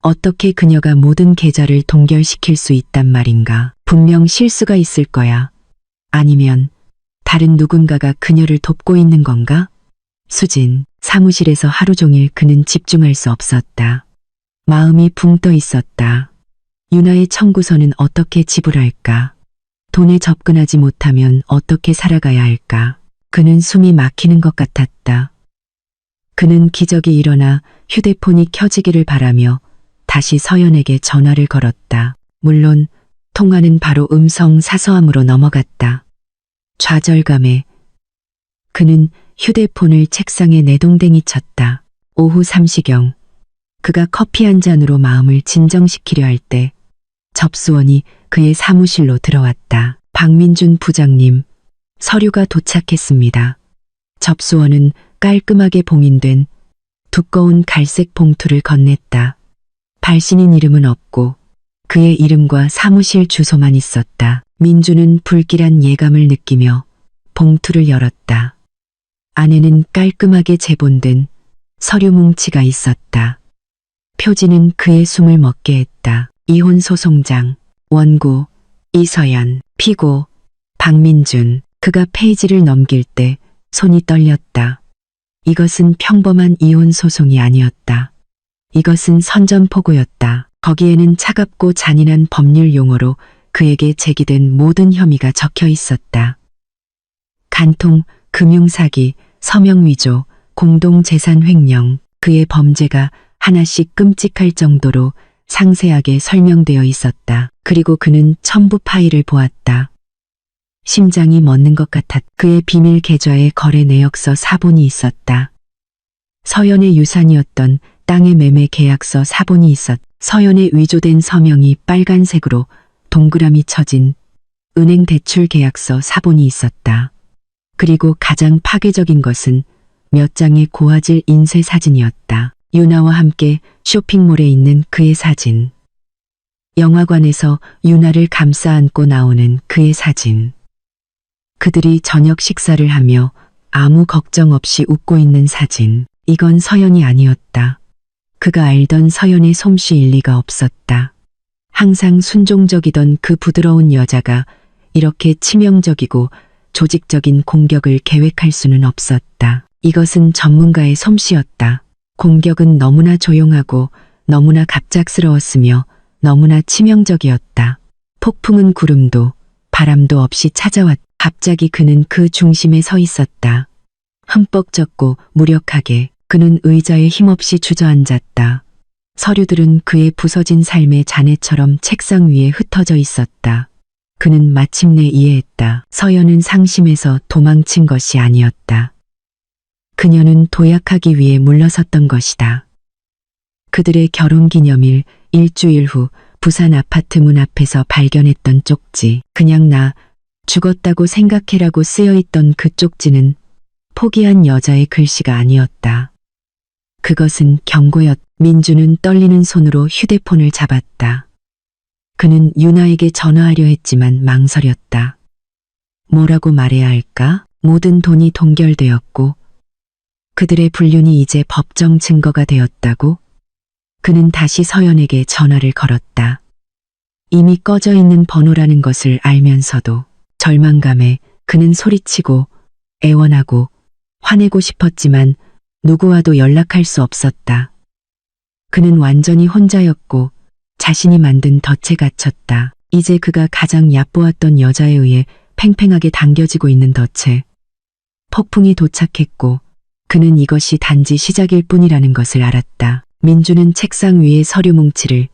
어떻게 그녀가 모든 계좌를 동결시킬 수 있단 말인가. 분명 실수가 있을 거야. 아니면 다른 누군가가 그녀를 돕고 있는 건가? 수진. 사무실에서 하루 종일 그는 집중할 수 없었다. 마음이 붕 떠 있었다. 유나의 청구서는 어떻게 지불할까? 돈에 접근하지 못하면 어떻게 살아가야 할까? 그는 숨이 막히는 것 같았다. 그는 기적이 일어나 휴대폰이 켜지기를 바라며 다시 서연에게 전화를 걸었다. 물론 통화는 바로 음성 사서함으로 넘어갔다. 좌절감에 그는 휴대폰을 책상에 내동댕이 쳤다. 오후 3시경 그가 커피 한 잔으로 마음을 진정시키려 할 때 접수원이 그의 사무실로 들어왔다. 박민준 부장님, 서류가 도착했습니다. 접수원은 깔끔하게 봉인된 두꺼운 갈색 봉투를 건넸다. 발신인 이름은 없고 그의 이름과 사무실 주소만 있었다. 민주는 불길한 예감을 느끼며 봉투를 열었다. 안에는 깔끔하게 제본된 서류 뭉치가 있었다. 표지는 그의 숨을 멎게 했다. 이혼 소송장, 원고, 이서연, 피고, 박민준. 그가 페이지를 넘길 때 손이 떨렸다. 이것은 평범한 이혼 소송이 아니었다. 이것은 선전포고였다. 거기에는 차갑고 잔인한 법률 용어로 그에게 제기된 모든 혐의가 적혀 있었다. 간통, 금융사기, 서명위조, 공동재산 횡령, 그의 범죄가 하나씩 끔찍할 정도로 상세하게 설명되어 있었다. 그리고 그는 첨부 파일을 보았다. 심장이 멎는 것 같았다. 그의 비밀 계좌에 거래 내역서 사본이 있었다. 서연의 유산이었던 땅의 매매 계약서 사본이 있었다. 서연의 위조된 서명이 빨간색으로 동그라미 쳐진 은행 대출 계약서 사본이 있었다. 그리고 가장 파괴적인 것은 몇 장의 고화질 인쇄 사진이었다. 유나와 함께 쇼핑몰에 있는 그의 사진. 영화관에서 유나를 감싸 안고 나오는 그의 사진. 그들이 저녁 식사를 하며 아무 걱정 없이 웃고 있는 사진. 이건 서연이 아니었다. 그가 알던 서연의 솜씨일 리가 없었다. 항상 순종적이던 그 부드러운 여자가 이렇게 치명적이고 조직적인 공격을 계획할 수는 없었다. 이것은 전문가의 솜씨였다. 공격은 너무나 조용하고 너무나 갑작스러웠으며 너무나 치명적이었다. 폭풍은 구름도 바람도 없이 찾아왔다. 갑자기 그는 그 중심에 서 있었다. 흠뻑 젖고 무력하게 그는 의자에 힘없이 주저앉았다. 서류들은 그의 부서진 삶의 잔해처럼 책상 위에 흩어져 있었다. 그는 마침내 이해했다. 서연은 상심해서 도망친 것이 아니었다. 그녀는 도약하기 위해 물러섰던 것이다. 그들의 결혼기념일 일주일 후 부산 아파트 문 앞에서 발견했던 쪽지. 그냥 나 죽었다고 생각해라고 쓰여있던 그 쪽지는 포기한 여자의 글씨가 아니었다. 그것은 경고였다. 민주는 떨리는 손으로 휴대폰을 잡았다. 그는 유나에게 전화하려 했지만 망설였다. 뭐라고 말해야 할까? 모든 돈이 동결되었고 그들의 불륜이 이제 법정 증거가 되었다고? 그는 다시 서연에게 전화를 걸었다. 이미 꺼져 있는 번호라는 것을 알면서도 절망감에 그는 소리치고 애원하고 화내고 싶었지만 누구와도 연락할 수 없었다. 그는 완전히 혼자였고 자신이 만든 덫에 갇혔다. 이제 그가 가장 얕보았던 여자에 의해 팽팽하게 당겨지고 있는 덫에 폭풍이 도착했고 그는 이것이 단지 시작일 뿐이라는 것을 알았다. 민주는 책상 위의 서류 뭉치를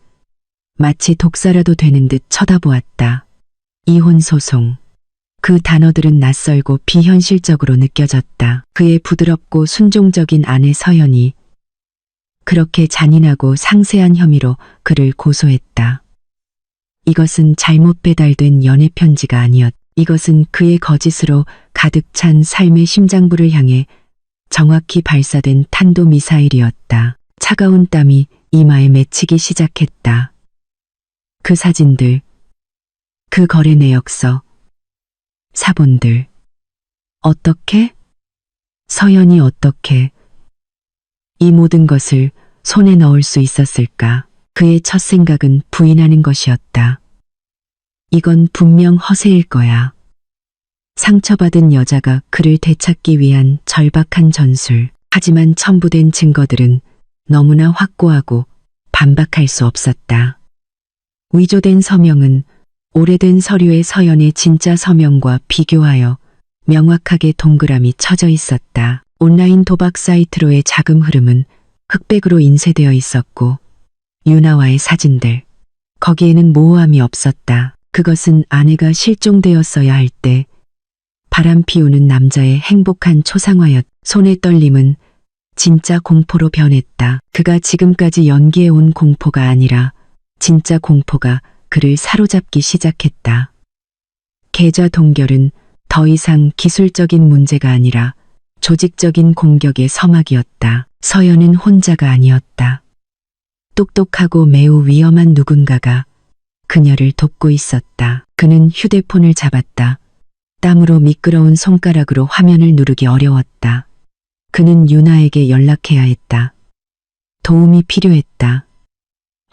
마치 독사라도 되는 듯 쳐다보았다. 이혼 소송, 그 단어들은 낯설고 비현실적으로 느껴졌다. 그의 부드럽고 순종적인 아내 서연이 그렇게 잔인하고 상세한 혐의로 그를 고소했다. 이것은 잘못 배달된 연애 편지가 아니었다. 이것은 그의 거짓으로 가득 찬 삶의 심장부를 향해 정확히 발사된 탄도미사일이었다. 차가운 땀이 이마에 맺히기 시작했다. 그 사진들, 그 거래 내역서, 사본들. 어떻게? 서연이 어떻게 이 모든 것을 손에 넣을 수 있었을까? 그의 첫 생각은 부인하는 것이었다. 이건 분명 허세일 거야. 상처받은 여자가 그를 되찾기 위한 절박한 전술. 하지만 첨부된 증거들은 너무나 확고하고 반박할 수 없었다. 위조된 서명은 오래된 서류의 서연의 진짜 서명과 비교하여 명확하게 동그라미 쳐져 있었다. 온라인 도박 사이트로의 자금 흐름은 흑백으로 인쇄되어 있었고 유나와의 사진들, 거기에는 모호함이 없었다. 그것은 아내가 실종되었어야 할 때 바람 피우는 남자의 행복한 초상화였다. 손의 떨림은 진짜 공포로 변했다. 그가 지금까지 연기해온 공포가 아니라 진짜 공포가 그를 사로잡기 시작했다. 계좌 동결은 더 이상 기술적인 문제가 아니라 조직적인 공격의 서막이었다. 서연은 혼자가 아니었다. 똑똑하고 매우 위험한 누군가가 그녀를 돕고 있었다. 그는 휴대폰을 잡았다. 땀으로 미끄러운 손가락으로 화면을 누르기 어려웠다. 그는 유나에게 연락해야 했다. 도움이 필요했다.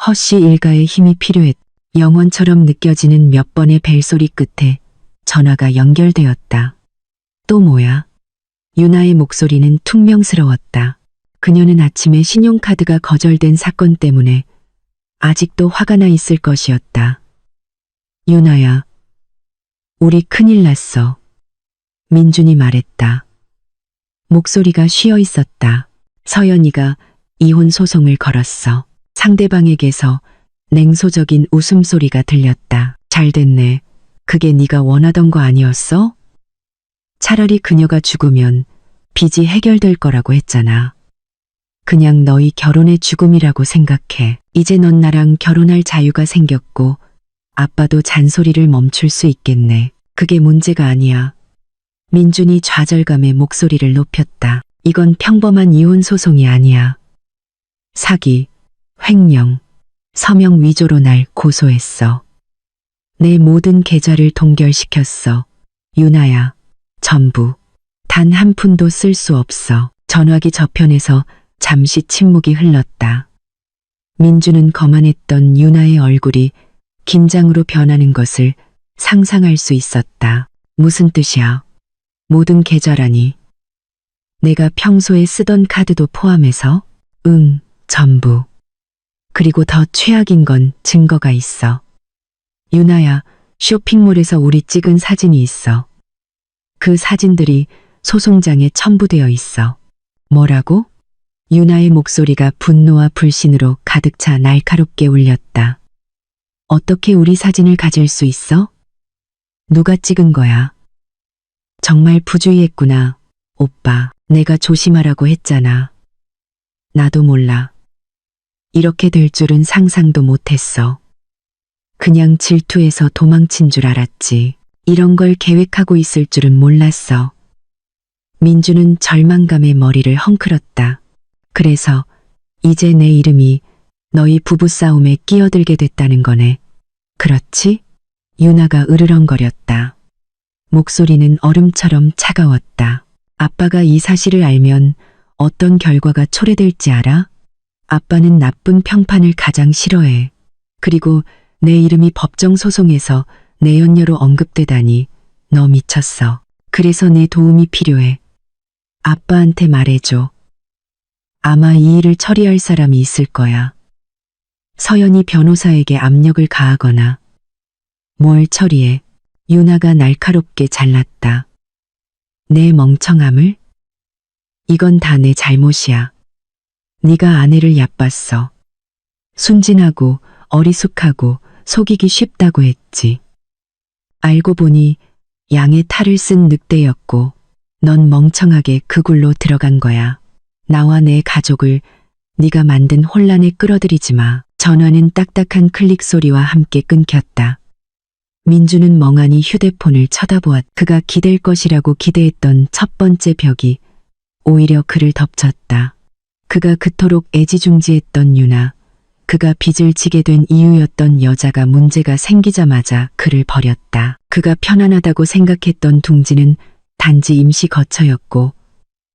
허씨 일가의 힘이 필요했다. 영원처럼 느껴지는 몇 번의 벨소리 끝에 전화가 연결되었다. 또 뭐야? 유나의 목소리는 퉁명스러웠다. 그녀는 아침에 신용카드가 거절된 사건 때문에 아직도 화가 나 있을 것이었다. 유나야, 우리 큰일 났어. 민준이 말했다. 목소리가 쉬어 있었다. 서연이가 이혼 소송을 걸었어. 상대방에게서 냉소적인 웃음소리가 들렸다. 잘 됐네. 그게 네가 원하던 거 아니었어? 차라리 그녀가 죽으면 빚이 해결될 거라고 했잖아. 그냥 너희 결혼의 죽음이라고 생각해. 이제 넌 나랑 결혼할 자유가 생겼고 아빠도 잔소리를 멈출 수 있겠네. 그게 문제가 아니야. 민준이 좌절감에 목소리를 높였다. 이건 평범한 이혼 소송이 아니야. 사기, 횡령, 서명 위조로 날 고소했어. 내 모든 계좌를 동결시켰어. 유나야, 전부. 단 한 푼도 쓸 수 없어. 전화기 저편에서 잠시 침묵이 흘렀다. 민주는 거만했던 유나의 얼굴이 긴장으로 변하는 것을 상상할 수 있었다. 무슨 뜻이야? 모든 계좌라니. 내가 평소에 쓰던 카드도 포함해서? 응, 전부. 그리고 더 최악인 건 증거가 있어. 유나야, 쇼핑몰에서 우리 찍은 사진이 있어. 그 사진들이 소송장에 첨부되어 있어. 뭐라고? 유나의 목소리가 분노와 불신으로 가득 차 날카롭게 울렸다. 어떻게 우리 사진을 가질 수 있어? 누가 찍은 거야? 정말 부주의했구나. 오빠, 내가 조심하라고 했잖아. 나도 몰라. 이렇게 될 줄은 상상도 못했어. 그냥 질투해서 도망친 줄 알았지. 이런 걸 계획하고 있을 줄은 몰랐어. 민주는 절망감에 머리를 헝클었다. 그래서 이제 내 이름이 너희 부부싸움에 끼어들게 됐다는 거네. 그렇지? 유나가 으르렁거렸다. 목소리는 얼음처럼 차가웠다. 아빠가 이 사실을 알면 어떤 결과가 초래될지 알아? 아빠는 나쁜 평판을 가장 싫어해. 그리고 내 이름이 법정 소송에서 내연녀로 언급되다니 너 미쳤어. 그래서 내 도움이 필요해. 아빠한테 말해줘. 아마 이 일을 처리할 사람이 있을 거야. 서연이 변호사에게 압력을 가하거나. 뭘 처리해? 유나가 날카롭게 잘랐다. 내 멍청함을? 이건 다 내 잘못이야. 네가 아내를 얕봤어. 순진하고 어리숙하고 속이기 쉽다고 했지. 알고 보니 양의 탈을 쓴 늑대였고 넌 멍청하게 그 굴로 들어간 거야. 나와 내 가족을 네가 만든 혼란에 끌어들이지 마. 전화는 딱딱한 클릭 소리와 함께 끊겼다. 민주는 멍하니 휴대폰을 쳐다보았다. 그가 기댈 것이라고 기대했던 첫 번째 벽이 오히려 그를 덮쳤다. 그가 그토록 애지중지했던 유나, 그가 빚을 지게 된 이유였던 여자가 문제가 생기자마자 그를 버렸다. 그가 편안하다고 생각했던 둥지는 단지 임시 거처였고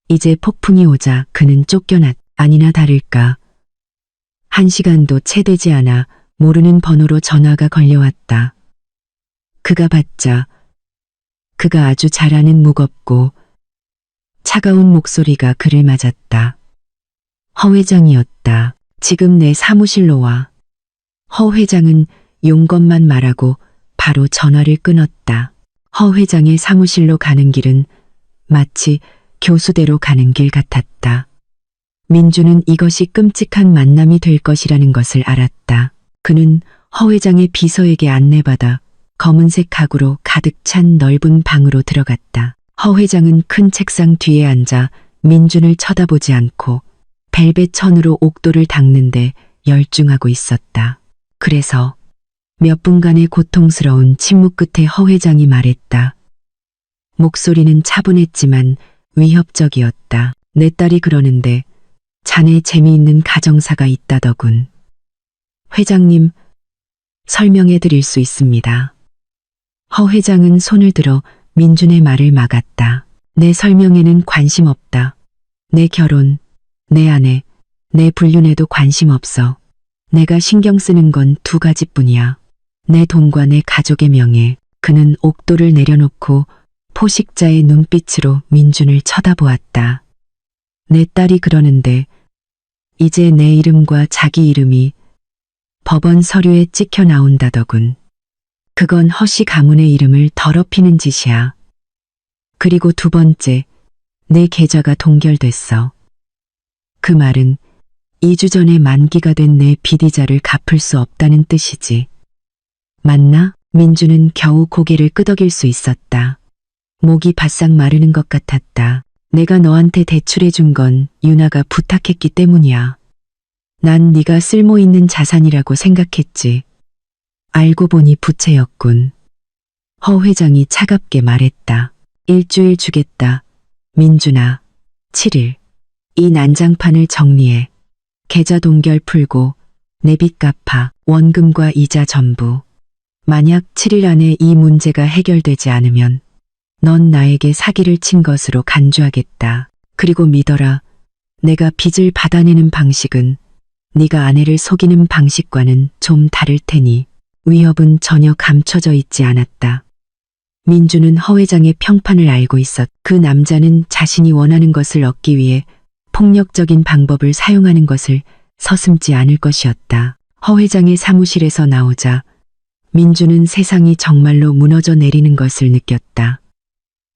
이제 폭풍이 오자 그는 쫓겨났다. 아니나 다를까. 1시간도 채 되지 않아 모르는 번호로 전화가 걸려왔다. 그가 받자 그가 아주 잘 아는 무겁고 차가운 목소리가 그를 맞았다. 허 회장이었다. 지금 내 사무실로 와. 허 회장은 용건만 말하고 바로 전화를 끊었다. 허 회장의 사무실로 가는 길은 마치 교수대로 가는 길 같았다. 민주는 이것이 끔찍한 만남이 될 것이라는 것을 알았다. 그는 허 회장의 비서에게 안내받아 검은색 가구로 가득 찬 넓은 방으로 들어갔다. 허 회장은 큰 책상 뒤에 앉아 민준을 쳐다보지 않고 벨벳 천으로 옥도를 닦는데 열중하고 있었다. 그래서 몇 분간의 고통스러운 침묵 끝에 허 회장이 말했다. 목소리는 차분했지만 위협적이었다. 내 딸이 그러는데 자네 재미있는 가정사가 있다더군. 회장님, 설명해 드릴 수 있습니다. 허 회장은 손을 들어 민준의 말을 막았다. 내 설명에는 관심 없다. 내 결혼, 내 아내, 내 불륜에도 관심 없어. 내가 신경 쓰는 건 2가지뿐이야. 내 돈과 내 가족의 명예. 그는 옥도를 내려놓고 포식자의 눈빛으로 민준을 쳐다보았다. 내 딸이 그러는데 이제 내 이름과 자기 이름이 법원 서류에 찍혀 나온다더군. 그건 허씨 가문의 이름을 더럽히는 짓이야. 그리고 2번째, 내 계좌가 동결됐어. 그 말은 2주 전에 만기가 된 내 빚이자를 갚을 수 없다는 뜻이지. 맞나? 민주는 겨우 고개를 끄덕일 수 있었다. 목이 바싹 마르는 것 같았다. 내가 너한테 대출해 준 건 유나가 부탁했기 때문이야. 난 네가 쓸모있는 자산이라고 생각했지. 알고 보니 부채였군. 허 회장이 차갑게 말했다. 1주일 주겠다. 민준아, 7일. 이 난장판을 정리해. 계좌 동결 풀고 내 빚 갚아. 원금과 이자 전부. 만약 7일 안에 이 문제가 해결되지 않으면 넌 나에게 사기를 친 것으로 간주하겠다. 그리고 믿어라. 내가 빚을 받아내는 방식은 네가 아내를 속이는 방식과는 좀 다를 테니 위협은 전혀 감춰져 있지 않았다. 민주는 허 회장의 평판을 알고 있었. 그 남자는 자신이 원하는 것을 얻기 위해 폭력적인 방법을 사용하는 것을 서슴지 않을 것이었다. 허 회장의 사무실에서 나오자 민주는 세상이 정말로 무너져 내리는 것을 느꼈다.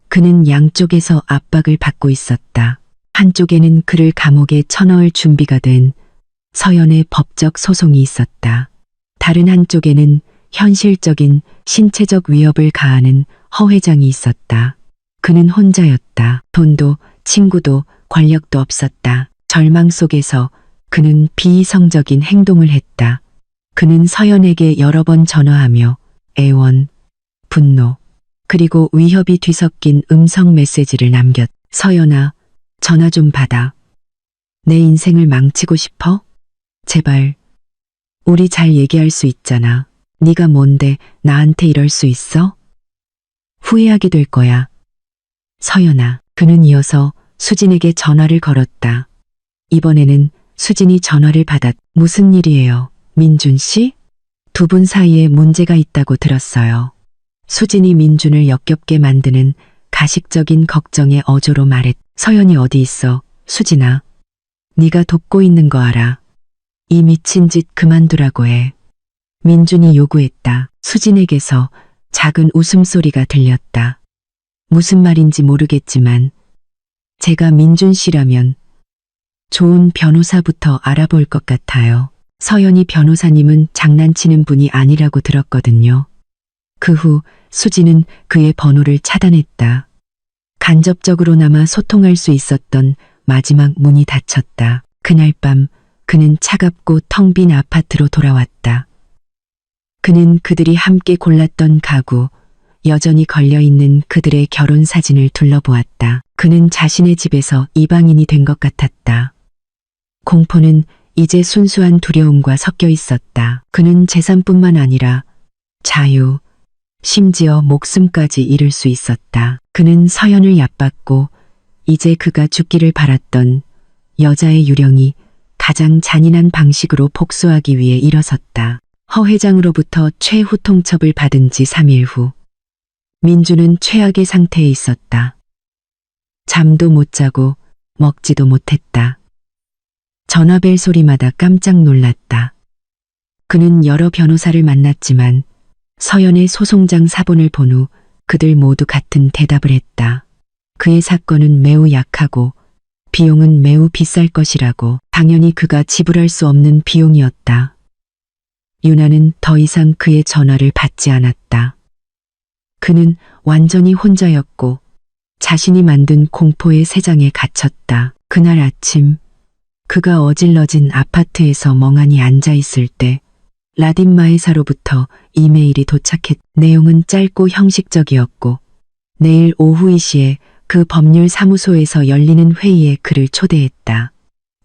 그는 양쪽에서 압박을 받고 있었다. 한쪽에는 그를 감옥에 쳐넣을 준비가 된 서연의 법적 소송이 있었다. 다른 한쪽에는 현실적인 신체적 위협을 가하는 허 회장이 있었다. 그는 혼자였다. 돈도 친구도 권력도 없었다. 절망 속에서 그는 비이성적인 행동을 했다. 그는 서연에게 여러 번 전화하며 애원, 분노, 그리고 위협이 뒤섞인 음성 메시지를 남겼다. 서연아, 전화 좀 받아. 내 인생을 망치고 싶어? 제발. 우리 잘 얘기할 수 있잖아. 네가 뭔데 나한테 이럴 수 있어? 후회하게 될 거야. 서연아. 그는 이어서 수진에게 전화를 걸었다. 이번에는 수진이 전화를 받았. 무슨 일이에요? 민준 씨? 2분 사이에 문제가 있다고 들었어요. 수진이 민준을 역겹게 만드는 가식적인 걱정의 어조로 말했. 서연이 어디 있어? 수진아. 네가 돕고 있는 거 알아. 이 미친 짓 그만두라고 해. 민준이 요구했다. 수진에게서 작은 웃음소리가 들렸다. 무슨 말인지 모르겠지만 제가 민준 씨라면 좋은 변호사부터 알아볼 것 같아요. 서연이 변호사님은 장난치는 분이 아니라고 들었거든요. 그 후 수지는 그의 번호를 차단했다. 간접적으로나마 소통할 수 있었던 마지막 문이 닫혔다. 그날 밤 그는 차갑고 텅 빈 아파트로 돌아왔다. 그는 그들이 함께 골랐던 가구, 여전히 걸려있는 그들의 결혼 사진을 둘러보았다. 그는 자신의 집에서 이방인이 된 것 같았다. 공포는 이제 순수한 두려움과 섞여 있었다. 그는 재산뿐만 아니라 자유, 심지어 목숨까지 잃을 수 있었다. 그는 서연을 얕봤고 이제 그가 죽기를 바랐던 여자의 유령이 가장 잔인한 방식으로 복수하기 위해 일어섰다. 허 회장으로부터 최후 통첩을 받은 지 3일 후 민주는 최악의 상태에 있었다. 잠도 못 자고 먹지도 못했다. 전화벨 소리마다 깜짝 놀랐다. 그는 여러 변호사를 만났지만 서연의 소송장 사본을 본 후 그들 모두 같은 대답을 했다. 그의 사건은 매우 약하고 비용은 매우 비쌀 것이라고. 당연히 그가 지불할 수 없는 비용이었다. 유나는 더 이상 그의 전화를 받지 않았다. 그는 완전히 혼자였고 자신이 만든 공포의 세상에 갇혔다. 그날 아침 그가 어질러진 아파트에서 멍하니 앉아 있을 때 라딘 마에사로부터 이메일이 도착했. 내용은 짧고 형식적이었고 내일 오후 2시에 그 법률사무소에서 열리는 회의에 그를 초대했다.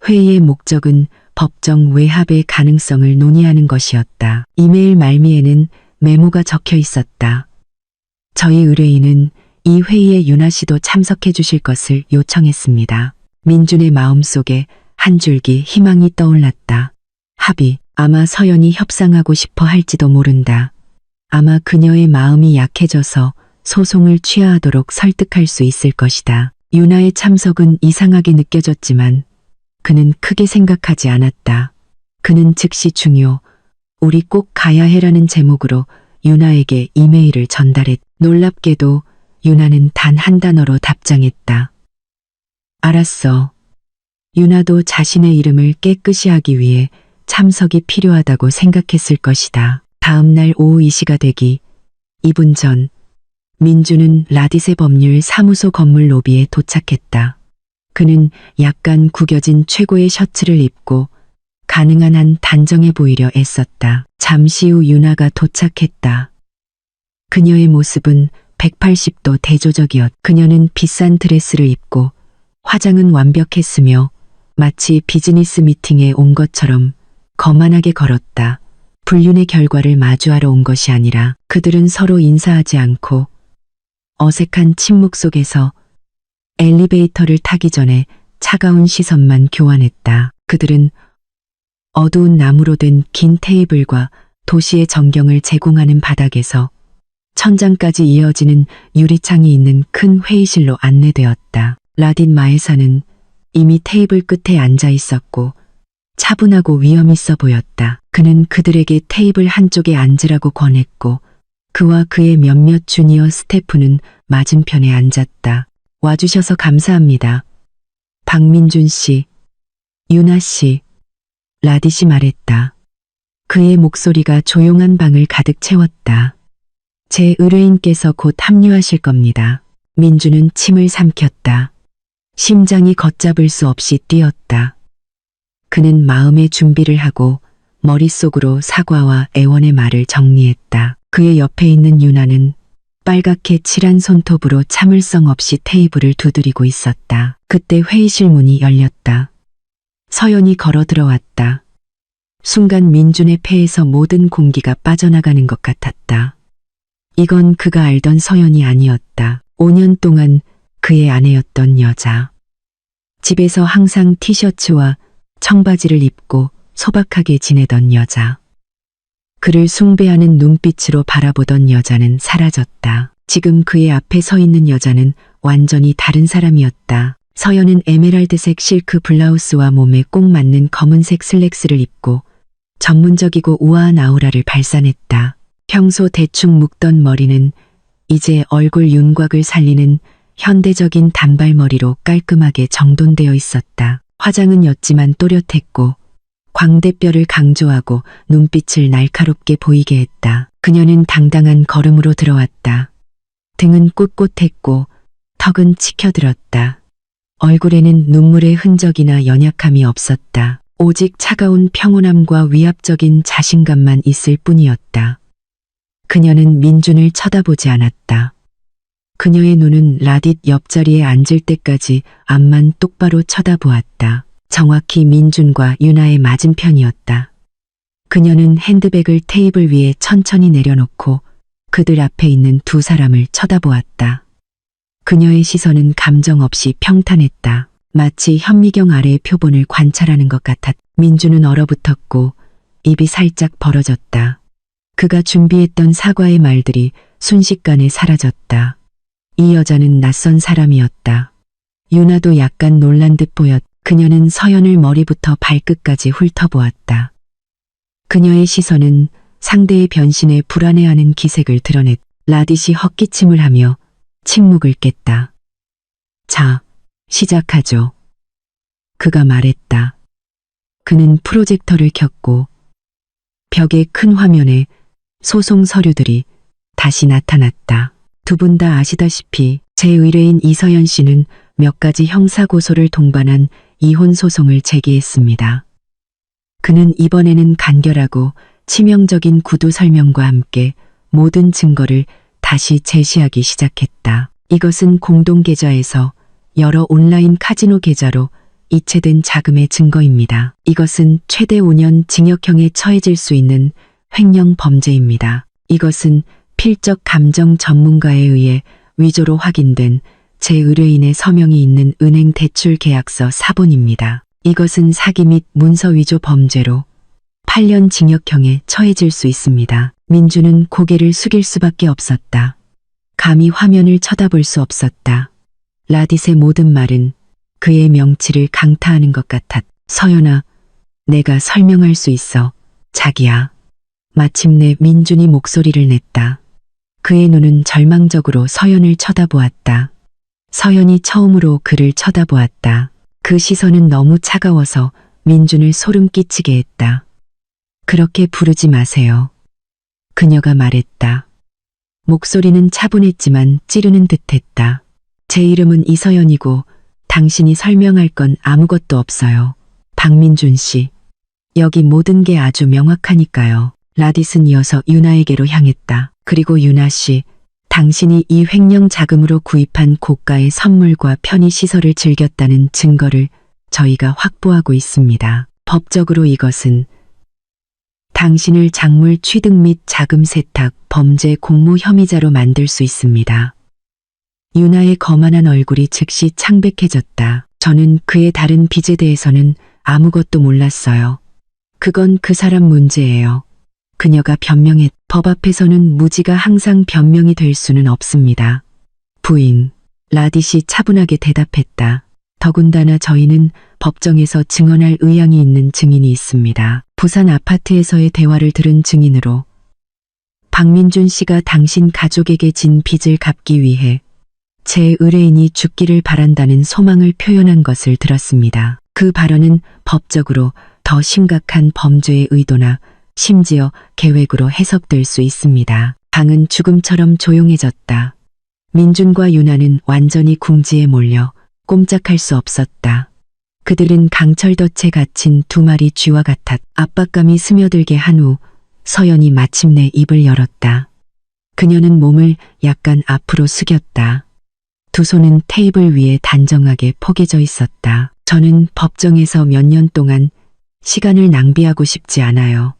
회의의 목적은 법정 외합의 가능성을 논의하는 것이었다. 이메일 말미에는 메모가 적혀 있었다. 저희 의뢰인은 이 회의에 유나 씨도 참석해 주실 것을 요청했습니다. 민준의 마음속에 한 줄기 희망이 떠올랐다. 합의, 아마 서연이 협상하고 싶어 할지도 모른다. 아마 그녀의 마음이 약해져서 소송을 취하하도록 설득할 수 있을 것이다. 유나의 참석은 이상하게 느껴졌지만 그는 크게 생각하지 않았다. 그는 즉시 중요, 우리 꼭 가야 해라는 제목으로 유나에게 이메일을 전달했. 놀랍게도 유나는 단 한 단어로 답장했다. 알았어. 유나도 자신의 이름을 깨끗이 하기 위해 참석이 필요하다고 생각했을 것이다. 다음 날 오후 2시가 되기 2분 전 민주는 라디세 법률 사무소 건물 로비에 도착했다. 그는 약간 구겨진 최고의 셔츠를 입고 가능한 한 단정해 보이려 애썼다. 잠시 후 유나가 도착했다. 그녀의 모습은 180도 대조적이었다. 그녀는 비싼 드레스를 입고 화장은 완벽했으며 마치 비즈니스 미팅에 온 것처럼 거만하게 걸었다. 불륜의 결과를 마주하러 온 것이 아니라 그들은 서로 인사하지 않고 어색한 침묵 속에서 엘리베이터를 타기 전에 차가운 시선만 교환했다. 그들은 어두운 나무로 된 긴 테이블과 도시의 전경을 제공하는 바닥에서 천장까지 이어지는 유리창이 있는 큰 회의실로 안내되었다. 라딘 마에사는 이미 테이블 끝에 앉아 있었고 차분하고 위험 있어 보였다. 그는 그들에게 테이블 한쪽에 앉으라고 권했고 그와 그의 몇몇 주니어 스태프는 맞은편에 앉았다. 와주셔서 감사합니다. 박민준 씨, 유나 씨, 라디 씨 말했다. 그의 목소리가 조용한 방을 가득 채웠다. 제 의뢰인께서 곧 합류하실 겁니다. 민주는 침을 삼켰다. 심장이 걷잡을 수 없이 뛰었다. 그는 마음의 준비를 하고 머릿속으로 사과와 애원의 말을 정리했다. 그의 옆에 있는 유나는 빨갛게 칠한 손톱으로 참을성 없이 테이블을 두드리고 있었다. 그때 회의실 문이 열렸다. 서연이 걸어 들어왔다. 순간 민준의 폐에서 모든 공기가 빠져나가는 것 같았다. 이건 그가 알던 서연이 아니었다. 5년 동안 그의 아내였던 여자. 집에서 항상 티셔츠와 청바지를 입고 소박하게 지내던 여자. 그를 숭배하는 눈빛으로 바라보던 여자는 사라졌다. 지금 그의 앞에 서 있는 여자는 완전히 다른 사람이었다. 서연은 에메랄드색 실크 블라우스와 몸에 꼭 맞는 검은색 슬랙스를 입고 전문적이고 우아한 아우라를 발산했다. 평소 대충 묶던 머리는 이제 얼굴 윤곽을 살리는 현대적인 단발머리로 깔끔하게 정돈되어 있었다. 화장은 옅지만 또렷했고 광대뼈를 강조하고 눈빛을 날카롭게 보이게 했다. 그녀는 당당한 걸음으로 들어왔다. 등은 꼿꼿했고 턱은 치켜들었다. 얼굴에는 눈물의 흔적이나 연약함이 없었다. 오직 차가운 평온함과 위압적인 자신감만 있을 뿐이었다. 그녀는 민준을 쳐다보지 않았다. 그녀의 눈은 라딧 옆자리에 앉을 때까지 앞만 똑바로 쳐다보았다. 정확히 민준과 유나의 맞은편이었다. 그녀는 핸드백을 테이블 위에 천천히 내려놓고 그들 앞에 있는 두 사람을 쳐다보았다. 그녀의 시선은 감정 없이 평탄했다. 마치 현미경 아래의 표본을 관찰하는 것 같았다. 민준은 얼어붙었고 입이 살짝 벌어졌다. 그가 준비했던 사과의 말들이 순식간에 사라졌다. 이 여자는 낯선 사람이었다. 유나도 약간 놀란 듯 보였다. 그녀는 서연을 머리부터 발끝까지 훑어보았다. 그녀의 시선은 상대의 변신에 불안해하는 기색을 드러냈다. 라딧이 헛기침을 하며 침묵을 깼다. 자, 시작하죠. 그가 말했다. 그는 프로젝터를 켰고 벽의 큰 화면에 소송 서류들이 다시 나타났다. 두 분 다 아시다시피 제1회인 이서연 씨는 몇 가지 형사고소를 동반한 이혼 소송을 제기했습니다. 그는 이번에는 간결하고 치명적인 구두 설명과 함께 모든 증거를 다시 제시하기 시작했다. 이것은 공동계좌에서 여러 온라인 카지노 계좌로 이체된 자금의 증거입니다. 이것은 최대 5년 징역형에 처해질 수 있는 횡령 범죄입니다. 이것은 필적 감정 전문가에 의해 위조로 확인된 제1회인의 서명이 있는 은행 대출 계약서 사본입니다. 이것은 사기 및 문서 위조 범죄로 8년 징역형에 처해질 수 있습니다. 민주는 고개를 숙일 수밖에 없었다. 감히 화면을 쳐다볼 수 없었다. 라딧의 모든 말은 그의 명치를 강타하는 것 같았다. 서연아, 내가 설명할 수 있어. 자기야. 마침내 민준이 목소리를 냈다. 그의 눈은 절망적으로 서연을 쳐다보았다. 서연이 처음으로 그를 쳐다보았다. 그 시선은 너무 차가워서 민준을 소름 끼치게 했다. 그렇게 부르지 마세요. 그녀가 말했다. 목소리는 차분했지만 찌르는 듯했다. 제 이름은 이서연이고 당신이 설명할 건 아무것도 없어요. 박민준 씨. 여기 모든 게 아주 명확하니까요. 라딧은 이어서 유나에게로 향했다. 그리고 유나 씨, 당신이 이 횡령 자금으로 구입한 고가의 선물과 편의시설을 즐겼다는 증거를 저희가 확보하고 있습니다. 법적으로 이것은 당신을 작물 취득 및 자금 세탁 범죄 공모 혐의자로 만들 수 있습니다. 유나의 거만한 얼굴이 즉시 창백해졌다. 저는 그의 다른 빚에 대해서는 아무것도 몰랐어요. 그건 그 사람 문제예요. 그녀가 변명했. 법 앞에서는 무지가 항상 변명이 될 수는 없습니다. 부인. 라딧이 차분하게 대답했다. 더군다나 저희는 법정에서 증언할 의향이 있는 증인이 있습니다. 부산 아파트에서의 대화를 들은 증인으로 박민준 씨가 당신 가족에게 진 빚을 갚기 위해 제 의뢰인이 죽기를 바란다는 소망을 표현한 것을 들었습니다. 그 발언은 법적으로 더 심각한 범죄의 의도나 심지어 계획으로 해석될 수 있습니다. 방은 죽음처럼 조용해졌다. 민준과 유나는 완전히 궁지에 몰려 꼼짝할 수 없었다. 그들은 강철덫에 갇힌 두 마리 쥐와 같았. 압박감이 스며들게 한 후 서연이 마침내 입을 열었다. 그녀는 몸을 약간 앞으로 숙였다. 두 손은 테이블 위에 단정하게 포개져 있었다. 저는 법정에서 몇 년 동안 시간을 낭비하고 싶지 않아요.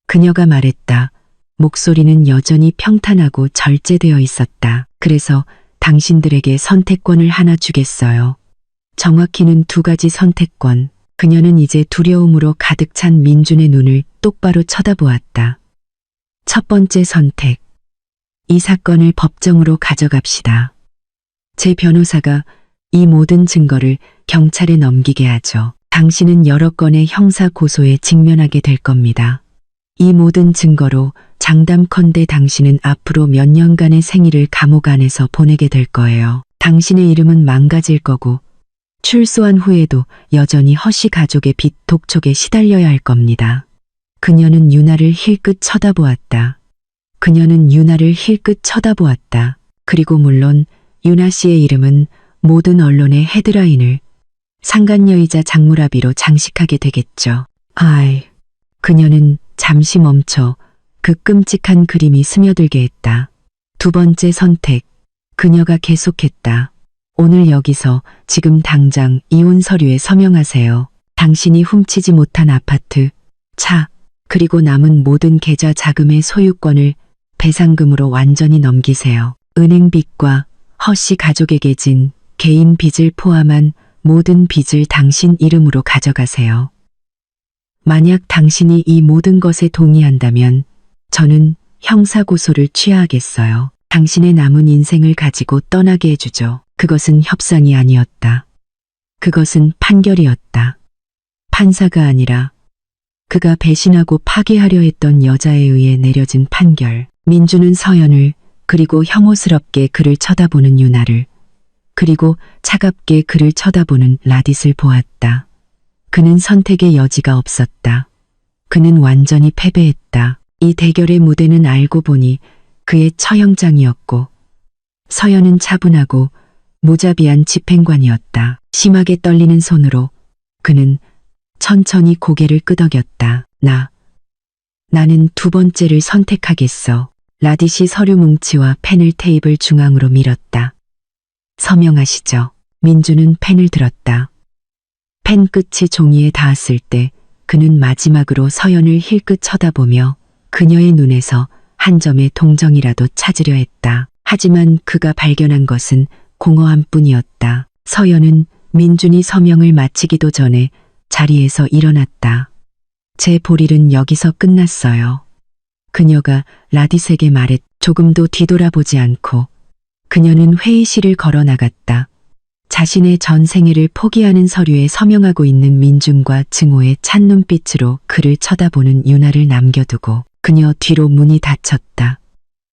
그녀가 말했다. 목소리는 여전히 평탄하고 절제되어 있었다. 그래서 당신들에게 선택권을 하나 주겠어요. 정확히는 두 가지 선택권. 그녀는 이제 두려움으로 가득 찬 민준의 눈을 똑바로 쳐다보았다. 첫 번째 선택. 이 사건을 법정으로 가져갑시다. 제 변호사가 이 모든 증거를 경찰에 넘기게 하죠. 당신은 여러 건의 형사 고소에 직면하게 될 겁니다. 이 모든 증거로 장담컨대 당신은 앞으로 몇 년간의 생일을 감옥 안에서 보내게 될 거예요. 당신의 이름은 망가질 거고 출소한 후에도 여전히 허씨 가족의 빚 독촉에 시달려야 할 겁니다. 그녀는 유나를 힐끗 쳐다보았다. 그녀는 유나를 힐끗 쳐다보았다. 그리고 물론 유나 씨의 이름은 모든 언론의 헤드라인을 상간녀이자 장무라비로 장식하게 되겠죠. 아이. 그녀는 잠시 멈춰 그 끔찍한 그림이 스며들게 했다. 두 번째 선택. 그녀가 계속했다. 오늘 여기서 지금 당장 이혼 서류에 서명하세요. 당신이 훔치지 못한 아파트, 차, 그리고 남은 모든 계좌 자금의 소유권을 배상금으로 완전히 넘기세요. 은행 빚과 허씨 가족에게 진 개인 빚을 포함한 모든 빚을 당신 이름으로 가져가세요. 만약 당신이 이 모든 것에 동의한다면 저는 형사고소를 취하하겠어요. 당신의 남은 인생을 가지고 떠나게 해주죠. 그것은 협상이 아니었다. 그것은 판결이었다. 판사가 아니라 그가 배신하고 파괴하려 했던 여자에 의해 내려진 판결. 민주는 서연을, 그리고 혐오스럽게 그를 쳐다보는 유나를, 그리고 차갑게 그를 쳐다보는 라딧을 보았다. 그는 선택의 여지가 없었다. 그는 완전히 패배했다. 이 대결의 무대는 알고 보니 그의 처형장이었고 서연은 차분하고 무자비한 집행관이었다. 심하게 떨리는 손으로 그는 천천히 고개를 끄덕였다. 나는 두 번째를 선택하겠어. 라딧이 서류 뭉치와 펜을 테이블 중앙으로 밀었다. 서명하시죠. 민주는 펜을 들었다. 펜 끝이 종이에 닿았을 때 그는 마지막으로 서연을 힐끗 쳐다보며 그녀의 눈에서 한 점의 동정이라도 찾으려 했다. 하지만 그가 발견한 것은 공허함 뿐이었다. 서연은 민준이 서명을 마치기도 전에 자리에서 일어났다. 제 볼일은 여기서 끝났어요. 그녀가 라딧에게 말했. 조금도 뒤돌아보지 않고 그녀는 회의실을 걸어 나갔다. 자신의 전 생애를 포기하는 서류에 서명하고 있는 민준과 증오의 찬 눈빛으로 그를 쳐다보는 유나를 남겨두고 그녀 뒤로 문이 닫혔다.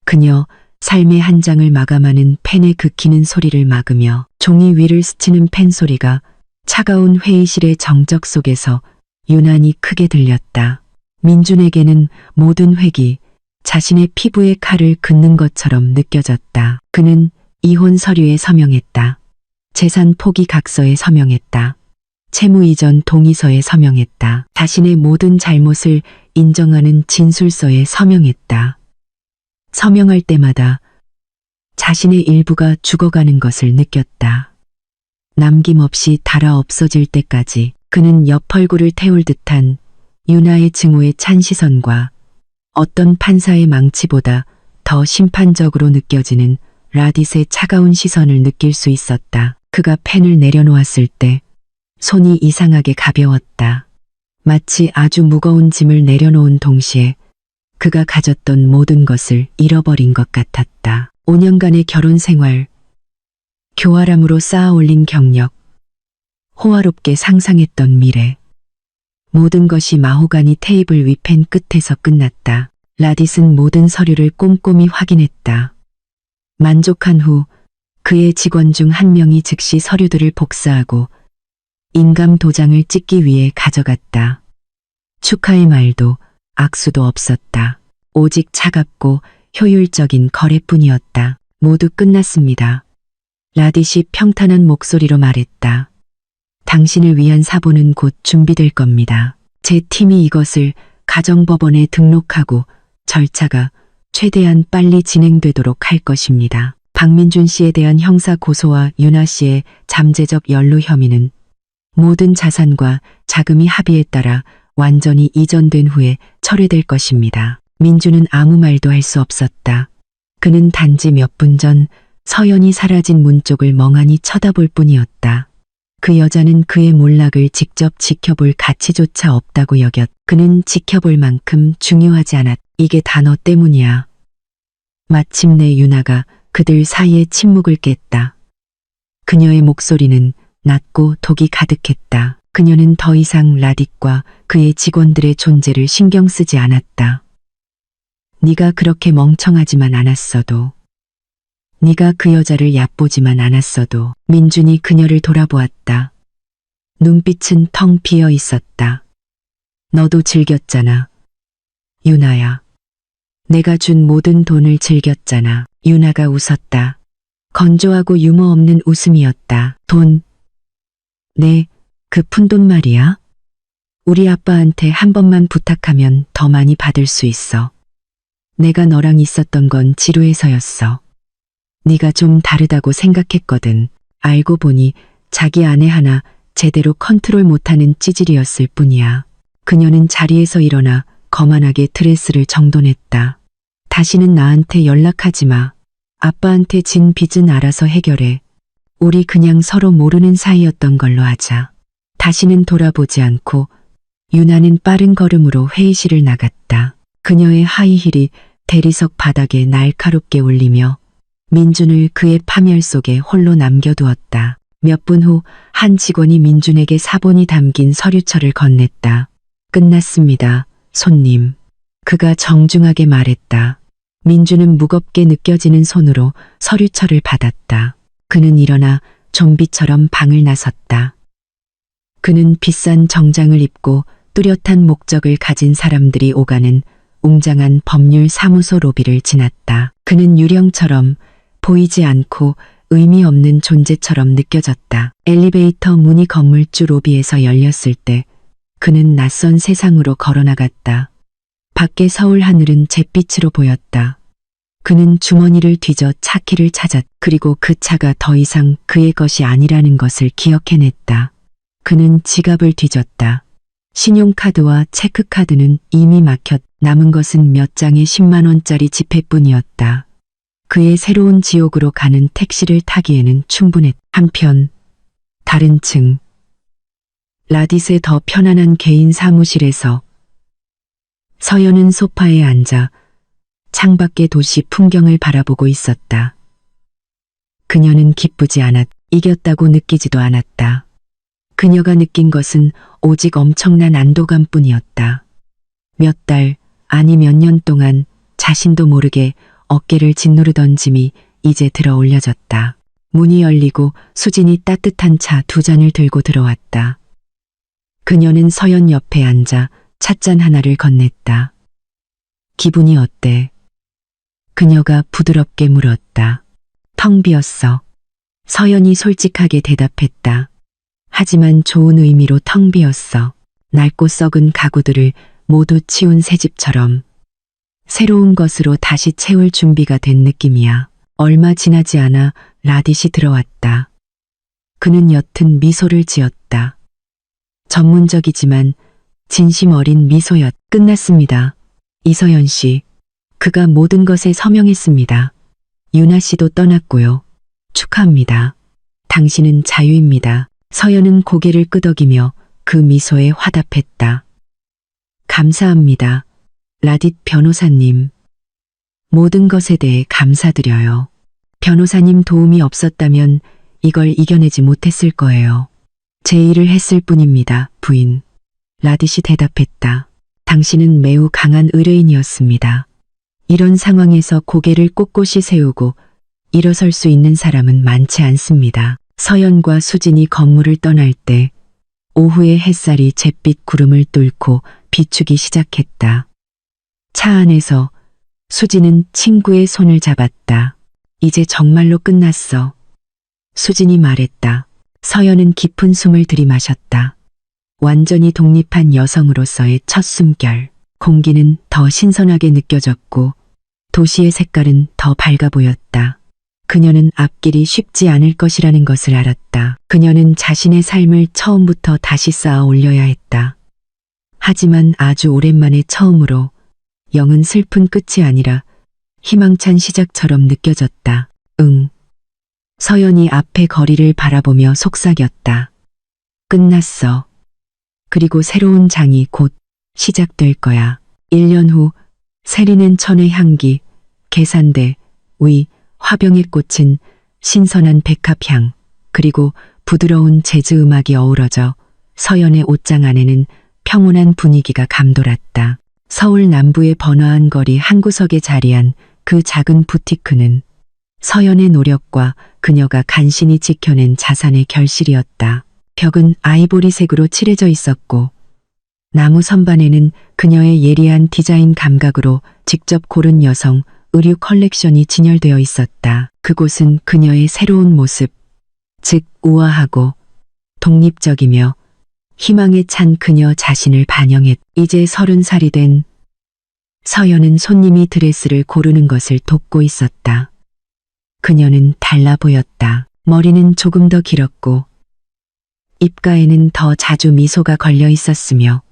그녀 삶의 한 장을 마감하는 펜의 긁히는 소리를 막으며 종이 위를 스치는 펜 소리가 차가운 회의실의 정적 속에서 유난히 크게 들렸다. 민준에게는 모든 획이 자신의 피부에 칼을 긋는 것처럼 느껴졌다. 그는 이혼 서류에 서명했다. 재산 포기 각서에 서명했다. 채무 이전 동의서에 서명했다. 자신의 모든 잘못을 인정하는 진술서에 서명했다. 서명할 때마다 자신의 일부가 죽어가는 것을 느꼈다. 남김없이 닳아 없어질 때까지 그는 옆 얼굴을 태울 듯한 유나의 증오의 찬 시선과 어떤 판사의 망치보다 더 심판적으로 느껴지는 라딧의 차가운 시선을 느낄 수 있었다. 그가 펜을 내려놓았을 때 손이 이상하게 가벼웠다. 마치 아주 무거운 짐을 내려놓은 동시에 그가 가졌던 모든 것을 잃어버린 것 같았다. 5년간의 결혼 생활, 교활함으로 쌓아올린 경력, 호화롭게 상상했던 미래. 모든 것이 마호가니 테이블 위 펜 끝에서 끝났다. 라딧은 모든 서류를 꼼꼼히 확인했다. 만족한 후 그의 직원 중 한 명이 즉시 서류들을 복사하고 인감 도장을 찍기 위해 가져갔다. 축하의 말도 악수도 없었다. 오직 차갑고 효율적인 거래뿐이었다. 모두 끝났습니다. 라딧이 평탄한 목소리로 말했다. 당신을 위한 사보는 곧 준비될 겁니다. 제 팀이 이것을 가정법원에 등록하고 절차가 최대한 빨리 진행되도록 할 것입니다. 박민준 씨에 대한 형사 고소와 유나 씨의 잠재적 연루 혐의는 모든 자산과 자금이 합의에 따라 완전히 이전된 후에 철회될 것입니다. 민주는 아무 말도 할 수 없었다. 그는 단지 몇 분 전 서연이 사라진 문 쪽을 멍하니 쳐다볼 뿐이었다. 그 여자는 그의 몰락을 직접 지켜볼 가치조차 없다고 여겼. 그는 지켜볼 만큼 중요하지 않았. 이게 다 너 때문이야. 마침내 유나가 그들 사이의 침묵을 깼다. 그녀의 목소리는 낮고 독이 가득했다. 그녀는 더 이상 라딧과 그의 직원들의 존재를 신경 쓰지 않았다. 네가 그렇게 멍청하지만 않았어도, 네가 그 여자를 얕보지만 않았어도. 민준이 그녀를 돌아보았다. 눈빛은 텅 비어 있었다. 너도 즐겼잖아. 유나야. 내가 준 모든 돈을 즐겼잖아. 유나가 웃었다. 건조하고 유머 없는 웃음이었다. 돈. 네, 그 푼돈 말이야. 우리 아빠한테 한 번만 부탁하면 더 많이 받을 수 있어. 내가 너랑 있었던 건 지루해서였어. 네가 좀 다르다고 생각했거든. 알고 보니 자기 아내 하나 제대로 컨트롤 못하는 찌질이었을 뿐이야. 그녀는 자리에서 일어나 거만하게 드레스를 정돈했다. 다시는 나한테 연락하지 마. 아빠한테 진 빚은 알아서 해결해. 우리 그냥 서로 모르는 사이였던 걸로 하자. 다시는 돌아보지 않고 유나는 빠른 걸음으로 회의실을 나갔다. 그녀의 하이힐이 대리석 바닥에 날카롭게 울리며 민준을 그의 파멸 속에 홀로 남겨두었다. 몇 분 후 한 직원이 민준에게 사본이 담긴 서류철을 건넸다. 끝났습니다, 손님. 그가 정중하게 말했다. 민준은 무겁게 느껴지는 손으로 서류철을 받았다. 그는 일어나 좀비처럼 방을 나섰다. 그는 비싼 정장을 입고 뚜렷한 목적을 가진 사람들이 오가는 웅장한 법률 사무소 로비를 지났다. 그는 유령처럼 보이지 않고 의미 없는 존재처럼 느껴졌다. 엘리베이터 문이 건물주 로비에서 열렸을 때 그는 낯선 세상으로 걸어나갔다. 밖에 서울 하늘은 잿빛으로 보였다. 그는 주머니를 뒤져 차 키를 찾았다. 그리고 그 차가 더 이상 그의 것이 아니라는 것을 기억해냈다. 그는 지갑을 뒤졌다. 신용카드와 체크카드는 이미 막혔. 남은 것은 몇 장의 10만 원짜리 지폐뿐이었다. 그의 새로운 지옥으로 가는 택시를 타기에는 충분했다. 한편 다른 층 라디스의 더 편안한 개인 사무실에서 서연은 소파에 앉아 창밖의 도시 풍경을 바라보고 있었다. 그녀는 기쁘지 않았다. 이겼다고 느끼지도 않았다. 그녀가 느낀 것은 오직 엄청난 안도감뿐이었다. 몇 달, 아니 몇 년 동안 자신도 모르게 어깨를 짓누르던 짐이 이제 들어 올려졌다. 문이 열리고 수진이 따뜻한 차 2잔을 들고 들어왔다. 그녀는 서연 옆에 앉아 찻잔 하나를 건넸다. 기분이 어때? 그녀가 부드럽게 물었다. 텅 비었어. 서연이 솔직하게 대답했다. 하지만 좋은 의미로 텅 비었어. 낡고 썩은 가구들을 모두 치운 새 집처럼 새로운 것으로 다시 채울 준비가 된 느낌이야. 얼마 지나지 않아 라딧이 들어왔다. 그는 옅은 미소를 지었다. 전문적이지만 진심 어린 미소였다. 끝났습니다. 이서연 씨. 그가 모든 것에 서명했습니다. 유나 씨도 떠났고요. 축하합니다. 당신은 자유입니다. 서연은 고개를 끄덕이며 그 미소에 화답했다. 감사합니다. 라딧 변호사님. 모든 것에 대해 감사드려요. 변호사님 도움이 없었다면 이걸 이겨내지 못했을 거예요. 제 일을 했을 뿐입니다, 부인. 라딧이 대답했다. 당신은 매우 강한 의뢰인이었습니다. 이런 상황에서 고개를 꼿꼿이 세우고 일어설 수 있는 사람은 많지 않습니다. 서연과 수진이 건물을 떠날 때 오후의 햇살이 잿빛 구름을 뚫고 비추기 시작했다. 차 안에서 수진은 친구의 손을 잡았다. 이제 정말로 끝났어. 수진이 말했다. 서연은 깊은 숨을 들이마셨다. 완전히 독립한 여성으로서의 첫 숨결. 공기는 더 신선하게 느껴졌고 도시의 색깔은 더 밝아 보였다. 그녀는 앞길이 쉽지 않을 것이라는 것을 알았다. 그녀는 자신의 삶을 처음부터 다시 쌓아 올려야 했다. 하지만 아주 오랜만에 처음으로 영은 슬픈 끝이 아니라 희망찬 시작처럼 느껴졌다. 응. 서연이 앞의 거리를 바라보며 속삭였다. 끝났어. 그리고 새로운 장이 곧 시작될 거야. 1년 후 세리는 천의 향기, 계산대, 위, 화병에 꽂힌 신선한 백합향, 그리고 부드러운 재즈 음악이 어우러져 서연의 옷장 안에는 평온한 분위기가 감돌았다. 서울 남부의 번화한 거리 한 구석에 자리한 그 작은 부티크는 서연의 노력과 그녀가 간신히 지켜낸 자산의 결실이었다. 벽은 아이보리색으로 칠해져 있었고 나무 선반에는 그녀의 예리한 디자인 감각으로 직접 고른 여성 의류 컬렉션이 진열되어 있었다. 그곳은 그녀의 새로운 모습, 즉 우아하고 독립적이며 희망에 찬 그녀 자신을 반영했. 이제 30살이 된 서연은 손님이 드레스를 고르는 것을 돕고 있었다. 그녀는 달라 보였다. 머리는 조금 더 길었고 입가에는 더 자주 미소가 걸려 있었으며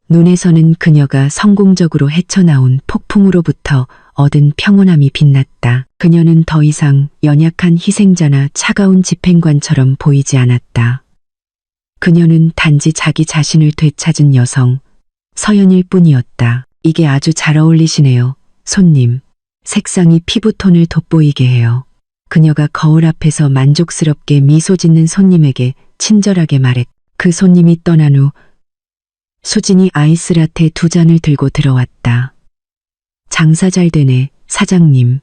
눈에서는 그녀가 성공적으로 헤쳐나온 폭풍으로부터 얻은 평온함이 빛났다. 그녀는 더 이상 연약한 희생자나 차가운 집행관처럼 보이지 않았다. 그녀는 단지 자기 자신을 되찾은 여성, 서연일 뿐이었다. 이게 아주 잘 어울리시네요, 손님. 색상이 피부톤을 돋보이게 해요. 그녀가 거울 앞에서 만족스럽게 미소 짓는 손님에게 친절하게 말했. 그 손님이 떠난 후 수진이 아이스라테 2잔을 들고 들어왔다. 장사 잘 되네, 사장님.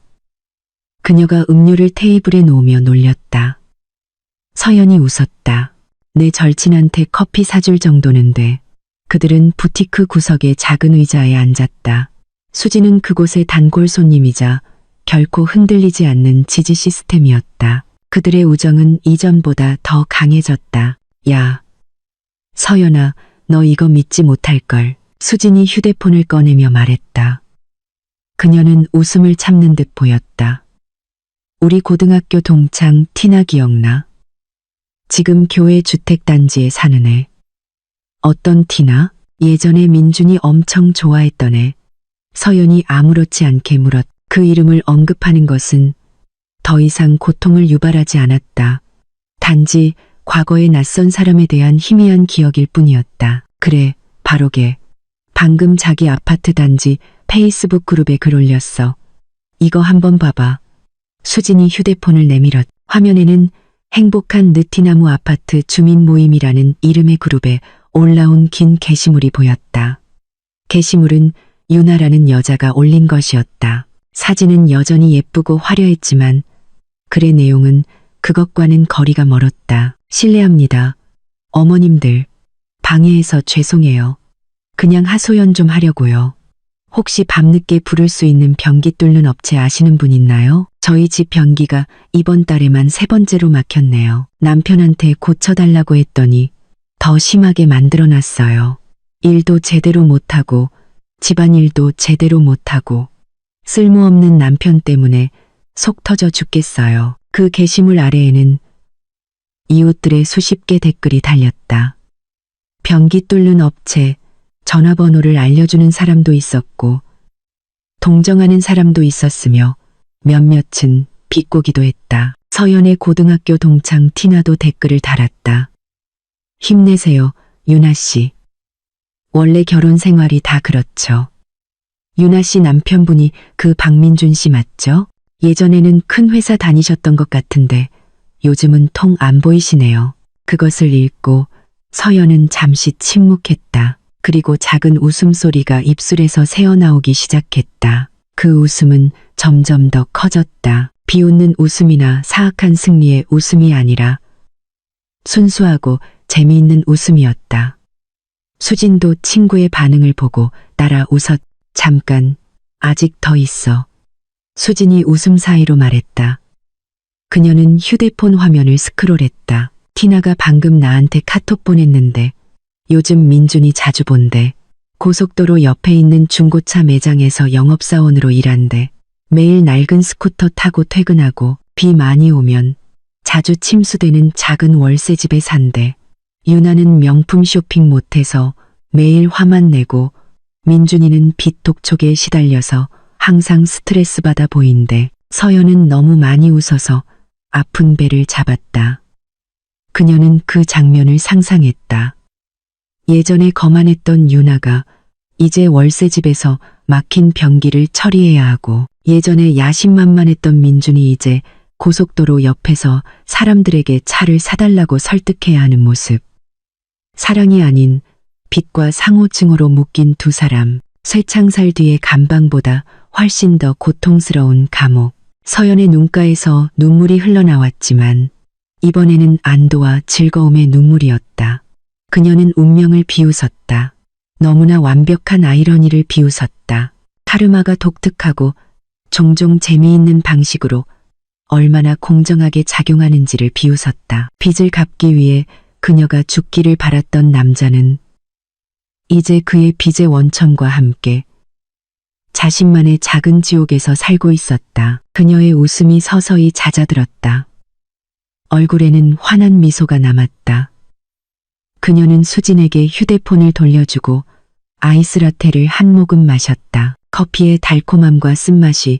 그녀가 음료를 테이블에 놓으며 놀렸다. 서연이 웃었다. 내 절친한테 커피 사줄 정도는 돼. 그들은 부티크 구석의 작은 의자에 앉았다. 수진은 그곳의 단골 손님이자 결코 흔들리지 않는 지지 시스템이었다. 그들의 우정은 이전보다 더 강해졌다. 야, 서연아, 너 이거 믿지 못할걸. 수진이 휴대폰을 꺼내며 말했다. 그녀는 웃음을 참는 듯 보였다. 우리 고등학교 동창 티나 기억나? 지금 교회 주택단지에 사는 애. 어떤 티나? 예전에 민준이 엄청 좋아했던 애. 서연이 아무렇지 않게 물었. 그 이름을 언급하는 것은 더 이상 고통을 유발하지 않았다. 단지 과거의 낯선 사람에 대한 희미한 기억일 뿐이었다. 그래, 바로 걔. 방금 자기 아파트 단지 페이스북 그룹에 글 올렸어. 이거 한번 봐봐. 수진이 휴대폰을 내밀었. 화면에는 행복한 느티나무 아파트 주민 모임이라는 이름의 그룹에 올라온 긴 게시물이 보였다. 게시물은 유나라는 여자가 올린 것이었다. 사진은 여전히 예쁘고 화려했지만 글의 내용은 그것과는 거리가 멀었다. 실례합니다. 어머님들, 방해해서 죄송해요. 그냥 하소연 좀 하려고요. 혹시 밤늦게 부를 수 있는 변기 뚫는 업체 아시는 분 있나요? 저희 집 변기가 이번 달에만 3번째로 막혔네요. 남편한테 고쳐달라고 했더니 더 심하게 만들어놨어요. 일도 제대로 못하고 집안일도 제대로 못하고 쓸모없는 남편 때문에 속 터져 죽겠어요. 그 게시물 아래에는 이웃들의 수십 개 댓글이 달렸다. 변기 뚫는 업체, 전화번호를 알려주는 사람도 있었고 동정하는 사람도 있었으며 몇몇은 비꼬기도 했다. 서연의 고등학교 동창 티나도 댓글을 달았다. 힘내세요, 유나 씨. 원래 결혼 생활이 다 그렇죠. 유나 씨 남편분이 그 박민준 씨 맞죠? 예전에는 큰 회사 다니셨던 것 같은데 요즘은 통 안 보이시네요. 그것을 읽고 서연은 잠시 침묵했다. 그리고 작은 웃음소리가 입술에서 새어나오기 시작했다. 그 웃음은 점점 더 커졌다. 비웃는 웃음이나 사악한 승리의 웃음이 아니라 순수하고 재미있는 웃음이었다. 수진도 친구의 반응을 보고 따라 웃었. 잠깐, 아직 더 있어. 수진이 웃음 사이로 말했다. 그녀는 휴대폰 화면을 스크롤했다. 티나가 방금 나한테 카톡 보냈는데 요즘 민준이 자주 본대. 고속도로 옆에 있는 중고차 매장에서 영업사원으로 일한대. 매일 낡은 스쿠터 타고 퇴근하고 비 많이 오면 자주 침수되는 작은 월세집에 산대. 유나는 명품 쇼핑 못해서 매일 화만 내고 민준이는 빚 독촉에 시달려서 항상 스트레스 받아 보인대. 서연은 너무 많이 웃어서 아픈 배를 잡았다. 그녀는 그 장면을 상상했다. 예전에 거만했던 유나가 이제 월세집에서 막힌 변기를 처리해야 하고 예전에 야심만만했던 민준이 이제 고속도로 옆에서 사람들에게 차를 사달라고 설득해야 하는 모습. 사랑이 아닌 빚과 상호증으로 묶인 두 사람. 쇠창살 뒤의 감방보다 훨씬 더 고통스러운 감옥. 서연의 눈가에서 눈물이 흘러나왔지만 이번에는 안도와 즐거움의 눈물이었다. 그녀는 운명을 비웃었다. 너무나 완벽한 아이러니를 비웃었다. 카르마가 독특하고 종종 재미있는 방식으로 얼마나 공정하게 작용하는지를 비웃었다. 빚을 갚기 위해 그녀가 죽기를 바랐던 남자는 이제 그의 빚의 원천과 함께 자신만의 작은 지옥에서 살고 있었다. 그녀의 웃음이 서서히 잦아들었다. 얼굴에는 환한 미소가 남았다. 그녀는 수진에게 휴대폰을 돌려주고 아이스라테를 한 모금 마셨다. 커피의 달콤함과 쓴맛이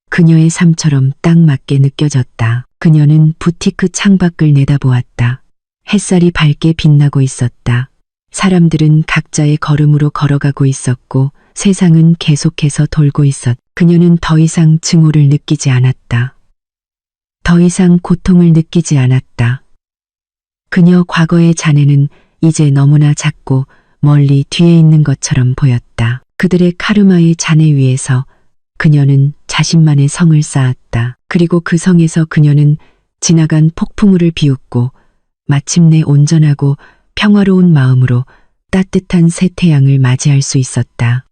그녀의 삶처럼 딱 맞게 느껴졌다. 그녀는 부티크 창밖을 내다보았다. 햇살이 밝게 빛나고 있었다. 사람들은 각자의 걸음으로 걸어가고 있었고 세상은 계속해서 돌고 그녀는 더 이상 증오를 느끼지 않았다. 더 이상 고통을 느끼지 않았다. 그녀 과거의 잔해는 이제 너무나 작고 멀리 뒤에 있는 것처럼 보였다. 그들의 카르마의 잔해 위에서 그녀는 자신만의 성을 쌓았다. 그리고 그 성에서 그녀는 지나간 폭풍우를 비웃고 마침내 온전하고 평화로운 마음으로 따뜻한 새 태양을 맞이할 수 있었다.